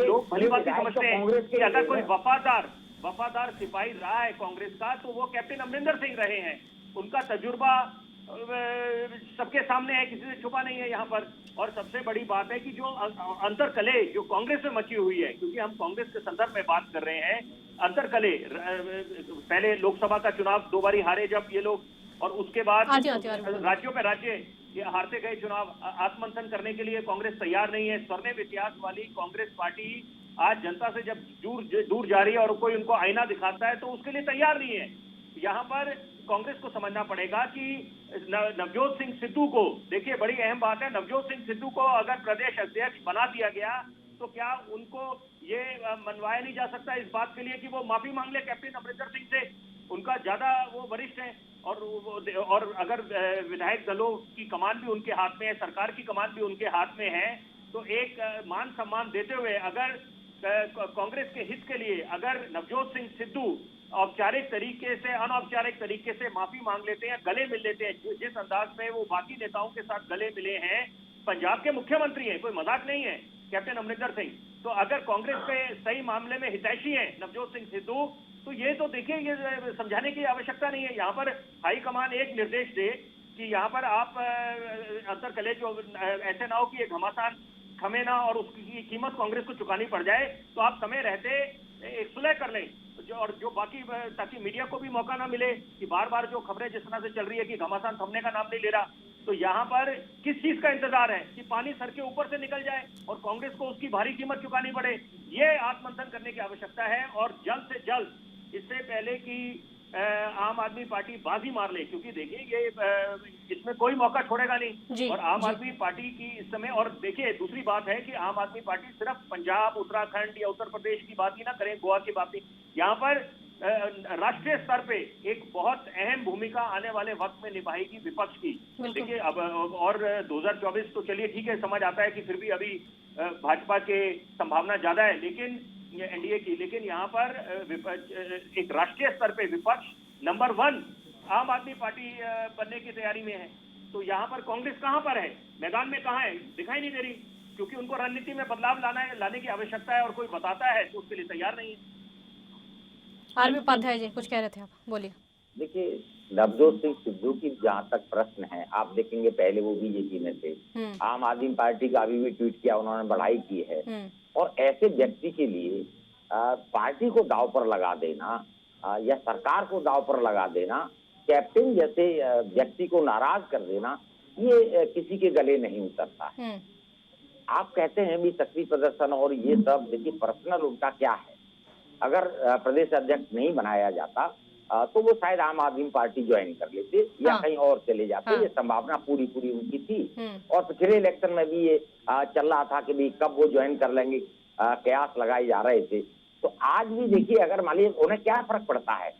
लोग भली बात समझते हैं कि अगर कोई वफादार सिपाही रहा है कांग्रेस का, तो वो कैप्टन अमरिंदर सिंह रहे हैं। उनका तजुर्बा सबके सामने है, किसी से छुपा नहीं है यहाँ पर। और सबसे बड़ी बात है कि जो अंतरकले जो कांग्रेस में मची हुई है, क्योंकि हम कांग्रेस के संदर्भ में बात कर रहे हैं, अंतरकले पहले लोकसभा का चुनाव 2 बारी हारे जब ये लोग, और उसके बाद राज्यों में राज्य ये हारते गए चुनाव, आत्ममंथन करने के लिए कांग्रेस तैयार नहीं है। स्वर्णिम इतिहास वाली कांग्रेस पार्टी आज जनता से जब दूर जा रही है और कोई उनको आईना दिखाता है तो उसके लिए तैयार नहीं है। यहाँ पर कांग्रेस को समझना पड़ेगा कि नवजोत सिंह सिद्धू को, देखिए बड़ी अहम बात है, नवजोत सिंह सिद्धू को अगर प्रदेश अध्यक्ष बना दिया गया तो क्या उनको ये मनवाया नहीं जा सकता इस बात के लिए कि वो माफी मांग ले कैप्टन अमरिंदर सिंह से? उनका ज्यादा वो वरिष्ठ है और अगर विधायक दलों की कमान भी उनके हाथ में है, सरकार की कमान भी उनके हाथ में है, तो एक मान सम्मान देते हुए अगर कांग्रेस के हित के लिए अगर नवजोत सिंह सिद्धू औपचारिक तरीके से अनौपचारिक तरीके से माफी मांग लेते हैं, गले मिल लेते हैं, जिस अंदाज में वो बाकी नेताओं के साथ गले मिले हैं, पंजाब के मुख्यमंत्री हैं, कोई मजाक नहीं है कैप्टन अमरिंदर सिंह, तो अगर कांग्रेस के सही मामले में हितैषी हैं नवजोत सिंह सिद्धू, तो ये तो देखिए ये समझाने की आवश्यकता नहीं है। यहाँ पर हाईकमान एक निर्देश दे कि यहाँ पर आप अंतर कलेश ऐसे ना हो कि ये घमासान थमे ना और उसकी कीमत कांग्रेस को चुकानी पड़ जाए, तो आप समय रहते एक सुलह कर लें जो बाकी, ताकि मीडिया को भी मौका ना मिले कि बार बार जो खबरें जिस तरह से चल रही है कि घमासान थमने का नाम नहीं ले रहा, तो यहाँ पर किस चीज का इंतजार है कि पानी सर के ऊपर से निकल जाए और कांग्रेस को उसकी भारी कीमत चुकानी पड़े? ये आत्ममंथन करने की आवश्यकता है और जल्द से जल्द, इससे पहले कि आम आदमी पार्टी बाजी मार ले, क्योंकि देखिए ये इसमें कोई मौका छोड़ेगा नहीं। और आम आदमी पार्टी की इस समय, और देखिए दूसरी बात है कि आम आदमी पार्टी सिर्फ पंजाब, उत्तराखंड या उत्तर प्रदेश की बात ही ना करें, गोवा की बात ही, यहाँ पर राष्ट्रीय स्तर पे एक बहुत अहम भूमिका आने वाले वक्त में निभाएगी विपक्ष की। देखिए अब और 2024 तो चलिए ठीक है, समझ आता है कि फिर भी अभी भाजपा के संभावना ज्यादा है लेकिन एनडीए की, लेकिन यहाँ पर एक राष्ट्रीय स्तर पे विपक्ष नंबर 1 आम आदमी पार्टी बनने की तैयारी में है। तो यहाँ पर कांग्रेस कहाँ पर है, मैदान में कहाँ है, दिखाई नहीं दे रही, क्योंकि उनको रणनीति में बदलाव लाने की आवश्यकता है और कोई बताता है तो उसके लिए तैयार नहीं है। आरबी उपाध्याय जी कुछ कह रहे थे आप, बोलिए। देखिए नवजोत सिंह सिद्धू की जहाँ तक प्रश्न है, आप देखेंगे पहले वो बीजेपी में थे, आम आदमी पार्टी का अभी भी ट्वीट किया उन्होंने, बढ़ाई की है, और ऐसे व्यक्ति के लिए पार्टी को दांव पर लगा देना या सरकार को दांव पर लगा देना, कैप्टन जैसे व्यक्ति को नाराज कर देना, ये किसी के गले नहीं उतरता है। आप कहते हैं भी सक्रिय प्रदर्शन और ये सब, देखिए पर्सनल उनका क्या है, अगर प्रदेश अध्यक्ष नहीं बनाया जाता तो वो शायद आम आदमी पार्टी ज्वाइन कर लेते या कहीं और चले जाते, ये संभावना पूरी उनकी थी। और पिछले इलेक्शन में भी ये चल रहा था कि भी कब वो ज्वाइन कर लेंगे, कयास लगाए जा रहे थे। तो आज भी देखिए अगर मान लीजिए उन्हें क्या फर्क पड़ता है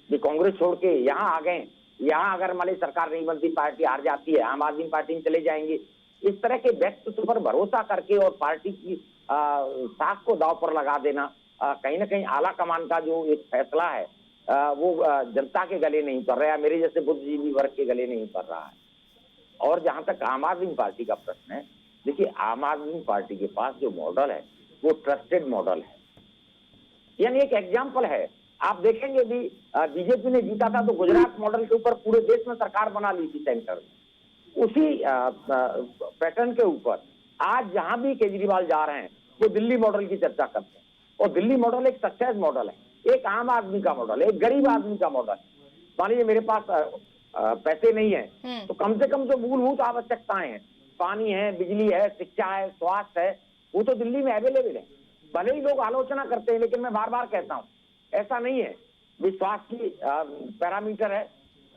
कि कांग्रेस छोड़ के यहाँ आ गए, यहाँ अगर मान लीजिए सरकार नहीं बनती, पार्टी हार जाती है, आम आदमी पार्टी में चले जाएंगे। इस तरह के व्यक्तित्व पर भरोसा करके और पार्टी की साख को दांव पर लगा देना, कहीं ना कहीं आला कमान का जो एक फैसला है वो जनता के गले नहीं उतर रहा है, मेरे जैसे बुद्धिजीवी वर्ग के गले नहीं उतर रहा है। और जहां तक आम आदमी पार्टी का प्रश्न है, देखिए आम आदमी पार्टी के पास जो मॉडल है वो ट्रस्टेड मॉडल है, यानी एक एग्जाम्पल है। आप देखेंगे भी बीजेपी ने जीता था तो गुजरात मॉडल के ऊपर पूरे देश में सरकार बना ली थी सेंटर में, उसी पैटर्न के ऊपर आज जहां भी केजरीवाल जा रहे हैं वो दिल्ली मॉडल की चर्चा करते हैं। और दिल्ली मॉडल एक सक्सेस मॉडल है, एक आम आदमी का मॉडल है, एक गरीब आदमी का मॉडल है। मान लीजिए मेरे पास पैसे नहीं है तो कम से कम जो मूलभूत आवश्यकताएं हैं, पानी है, बिजली है, शिक्षा है, स्वास्थ्य है, वो तो दिल्ली में अवेलेबल है। भले ही लोग आलोचना करते हैं लेकिन मैं बार बार कहता हूँ ऐसा नहीं है। भी स्वास्थ्य की पैरामीटर है,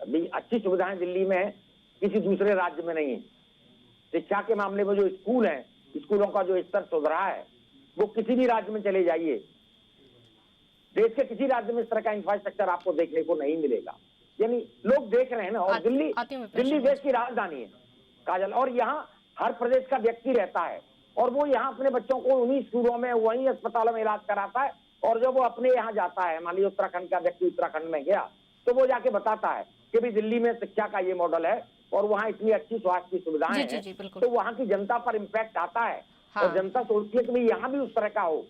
भी अच्छी सुविधाएं दिल्ली में है, किसी दूसरे राज्य में नहीं है। शिक्षा के मामले में जो स्कूल है, स्कूलों का जो स्तर सुधरा है वो किसी भी राज्य में चले जाइए, देश के किसी राज्य में इस तरह का इंफ्रास्ट्रक्चर आपको देखने को नहीं मिलेगा। यानी लोग देख रहे हैं ना। और दिल्ली देश की राजधानी है काजल, और यहाँ हर प्रदेश का व्यक्ति रहता है और वो यहाँ अपने बच्चों को उन्हीं स्कूलों में, वहीं अस्पतालों में इलाज कराता है। और जब वो अपने यहाँ जाता है, मान लीजिए उत्तराखंड का व्यक्ति उत्तराखंड में गया तो वो जाके बताता है कि भी दिल्ली में शिक्षा का ये मॉडल है और वहाँ इतनी अच्छी स्वास्थ्य की सुविधाएं हैं, तो वहाँ की जनता पर इम्पैक्ट आता है। और जनता सोचती है कि भाई यहाँ भी उस तरह का हो।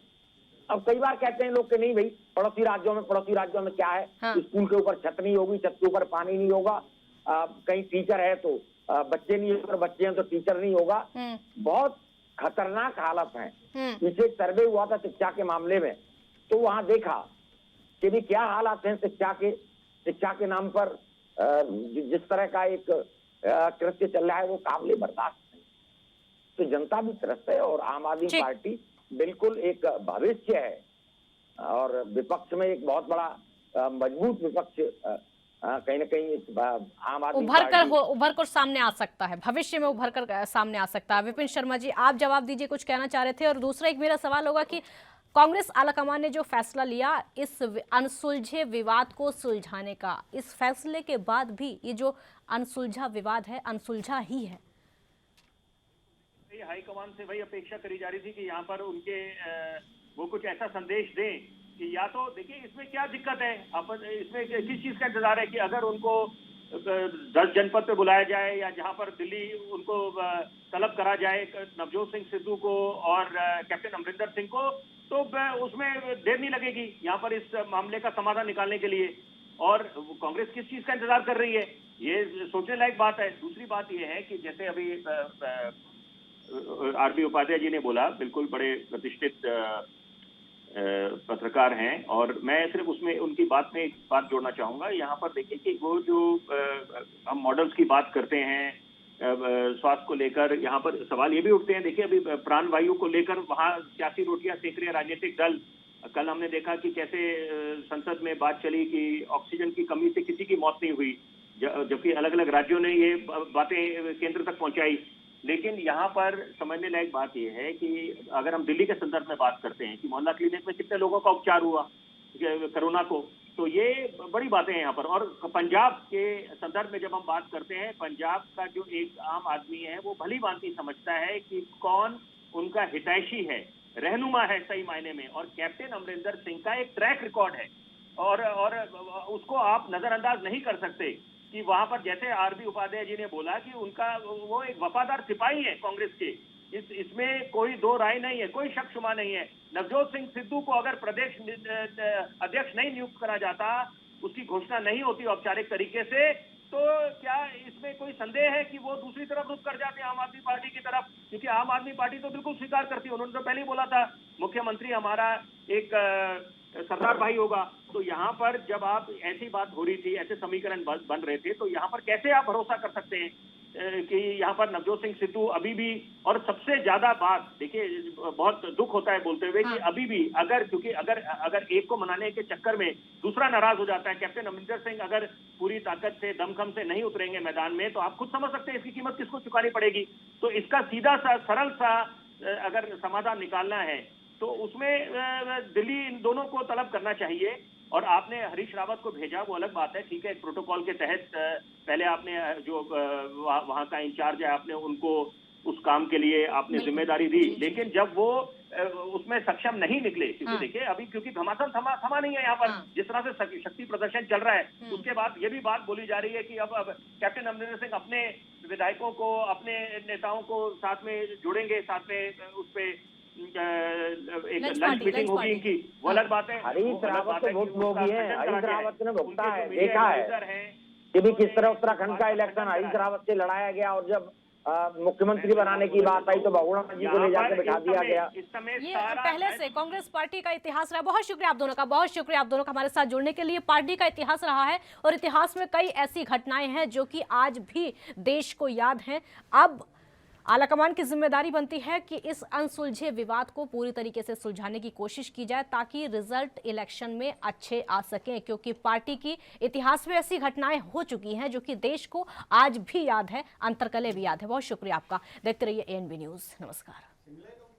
अब कई बार कहते हैं लोग कि नहीं भाई पड़ोसी राज्यों में क्या है, स्कूल के ऊपर छत नहीं होगी, छत के ऊपर पानी नहीं होगा, कहीं टीचर है तो बच्चे नहीं होगा, बच्चे हैं तो टीचर नहीं होगा। बहुत खतरनाक हालत है। पीछे एक सर्वे हुआ था शिक्षा के मामले में, तो वहां देखा कि भी क्या हालात हैं शिक्षा के नाम पर जिस तरह का एक कृत्य चल रहा है वो काबिले बर्दाश्त नहीं। तो जनता भी त्रस्त है और आम आदमी पार्टी बिल्कुल एक भविष्य है और विपक्ष में एक बहुत बड़ा मजबूत विपक्ष कहीं ना कहीं आम आदमी उभर कर सामने आ सकता है, भविष्य में उभर कर सामने आ सकता है। विपिन शर्मा जी, आप जवाब दीजिए, कुछ कहना चाह रहे थे। और दूसरा एक मेरा सवाल होगा कि कांग्रेस आलाकमान ने जो फैसला लिया इस अनसुलझे विवाद को सुलझाने का, इस फैसले के बाद भी ये जो अनसुलझा विवाद है अनसुलझा ही है। हाईकमान से वही अपेक्षा करी जा रही थी कि यहाँ पर उनके वो कुछ ऐसा संदेश दें कि या तो देखिए इसमें क्या दिक्कत है, अपन इसमें किस चीज का इंतजार है कि अगर उनको 10 जनपद पे बुलाया जाए या जहां पर दिल्ली उनको तलब करा जाए नवजोत सिंह सिद्धू को और कैप्टन अमरिंदर सिंह को, तो उसमें देर नहीं लगेगी यहाँ पर इस मामले का समाधान निकालने के लिए। और कांग्रेस किस चीज का इंतजार कर रही है, ये सोचने लायक बात है। दूसरी बात ये है कि जैसे अभी आरबी उपाध्याय जी ने बोला, बिल्कुल बड़े प्रतिष्ठित पत्रकार हैं, और मैं सिर्फ उसमें उनकी बात में एक बात जोड़ना चाहूंगा। यहाँ पर देखिए कि वो जो हम मॉडल्स की बात करते हैं स्वास्थ्य को लेकर, यहाँ पर सवाल ये भी उठते हैं। देखिए अभी प्राण वायु को लेकर वहाँ सियासी रोटियां सेक रहे राजनीतिक दल। कल हमने देखा कि कैसे संसद में बात चली कि ऑक्सीजन की कमी से किसी की मौत नहीं हुई, जबकि अलग अलग राज्यों ने ये बातें केंद्र तक पहुंचाई। लेकिन यहाँ पर समझने लायक बात यह है कि अगर हम दिल्ली के संदर्भ में बात करते हैं कि मोहल्ला क्लिनिक में कितने लोगों का उपचार हुआ कोरोना को, तो ये बड़ी बातें हैं यहाँ पर। और पंजाब के संदर्भ में जब हम बात करते हैं, पंजाब का जो एक आम आदमी है वो भली भांति समझता है कि कौन उनका हितैषी है, रहनुमा है सही मायने में। और कैप्टन अमरिंदर सिंह का एक ट्रैक रिकॉर्ड है और उसको आप नजरअंदाज नहीं कर सकते कि वहां पर जैसे आरबी उपाध्याय जी ने बोला कि उनका वो एक वफादार सिपाही है कांग्रेस के, इसमें कोई दो राय नहीं है, कोई शक शुबा नहीं है। नवजोत सिंह सिद्धू को अगर प्रदेश अध्यक्ष नहीं नियुक्त करा जाता, उसकी घोषणा नहीं होती औपचारिक तरीके से, तो क्या इसमें कोई संदेह है कि वो दूसरी तरफ रुख कर जाते आम आदमी पार्टी की तरफ? क्योंकि आम आदमी पार्टी तो बिल्कुल स्वीकार करती है, उन्होंने तो पहले ही बोला था मुख्यमंत्री हमारा एक सरदार भाई होगा। तो यहाँ पर जब आप ऐसी बात हो रही थी, ऐसे समीकरण बन रहे थे, तो यहाँ पर कैसे आप भरोसा कर सकते हैं कि यहाँ पर नवजोत सिंह सिद्धू अभी भी? और सबसे ज्यादा बात देखिए, बहुत दुख होता है बोलते हुए कि अभी भी क्योंकि अगर एक को मनाने के चक्कर में दूसरा नाराज हो जाता है, कैप्टन अमरिंदर सिंह अगर पूरी ताकत से दमखम से नहीं उतरेंगे मैदान में, तो आप खुद समझ सकते हैं इसकी कीमत किसको चुकानी पड़ेगी। तो इसका सीधा सा सरल सा अगर समाधान निकालना है तो उसमें दिल्ली इन दोनों को तलब करना चाहिए। और आपने हरीश रावत को भेजा, वो अलग बात है, ठीक है, प्रोटोकॉल के तहत पहले आपने जो वहां का इंचार्ज है आपने उनको उस काम के लिए आपने जिम्मेदारी दी, लेकिन जब वो उसमें सक्षम नहीं निकले, क्योंकि देखिए अभी क्योंकि घमासान थमा नहीं है यहाँ पर, जिस तरह से शक्ति प्रदर्शन चल रहा है, उसके बाद ये भी बात बोली जा रही है कि अब कैप्टन अमरिंदर सिंह अपने विधायकों को, अपने नेताओं को साथ में जोड़ेंगे, साथ में उस पे एक लंच मीटिंग होगी इनकी, वो अलग बात है। हरीश रावत तो बहुत लोग ही हैं, हरीश रावत ने भुगता है, देखा है कि भी किस तरह उत्तराखंड का इलेक्शन हरीश रावत से लड़ाया गया, और जब मुख्यमंत्री बनाने की बात आई तो बहुगुणा जी को ले जाकर बिठा दिया गया। ये पहले से कांग्रेस पार्टी का इतिहास रहा। बहुत शुक्रिया आप दोनों का, बहुत शुक्रिया आप दोनों का हमारे साथ जुड़ने के लिए। पार्टी का इतिहास रहा है और इतिहास में कई ऐसी घटनाएं हैं जो कि आज भी देश को याद हैं। अब आलाकमान की जिम्मेदारी बनती है कि इस अनसुलझे विवाद को पूरी तरीके से सुलझाने की कोशिश की जाए ताकि रिजल्ट इलेक्शन में अच्छे आ सकें, क्योंकि पार्टी की इतिहास में ऐसी घटनाएं हो चुकी हैं जो कि देश को आज भी याद है, अंतर्कले भी याद है। बहुत शुक्रिया आपका। देखते रहिए ANB न्यूज़। नमस्कार।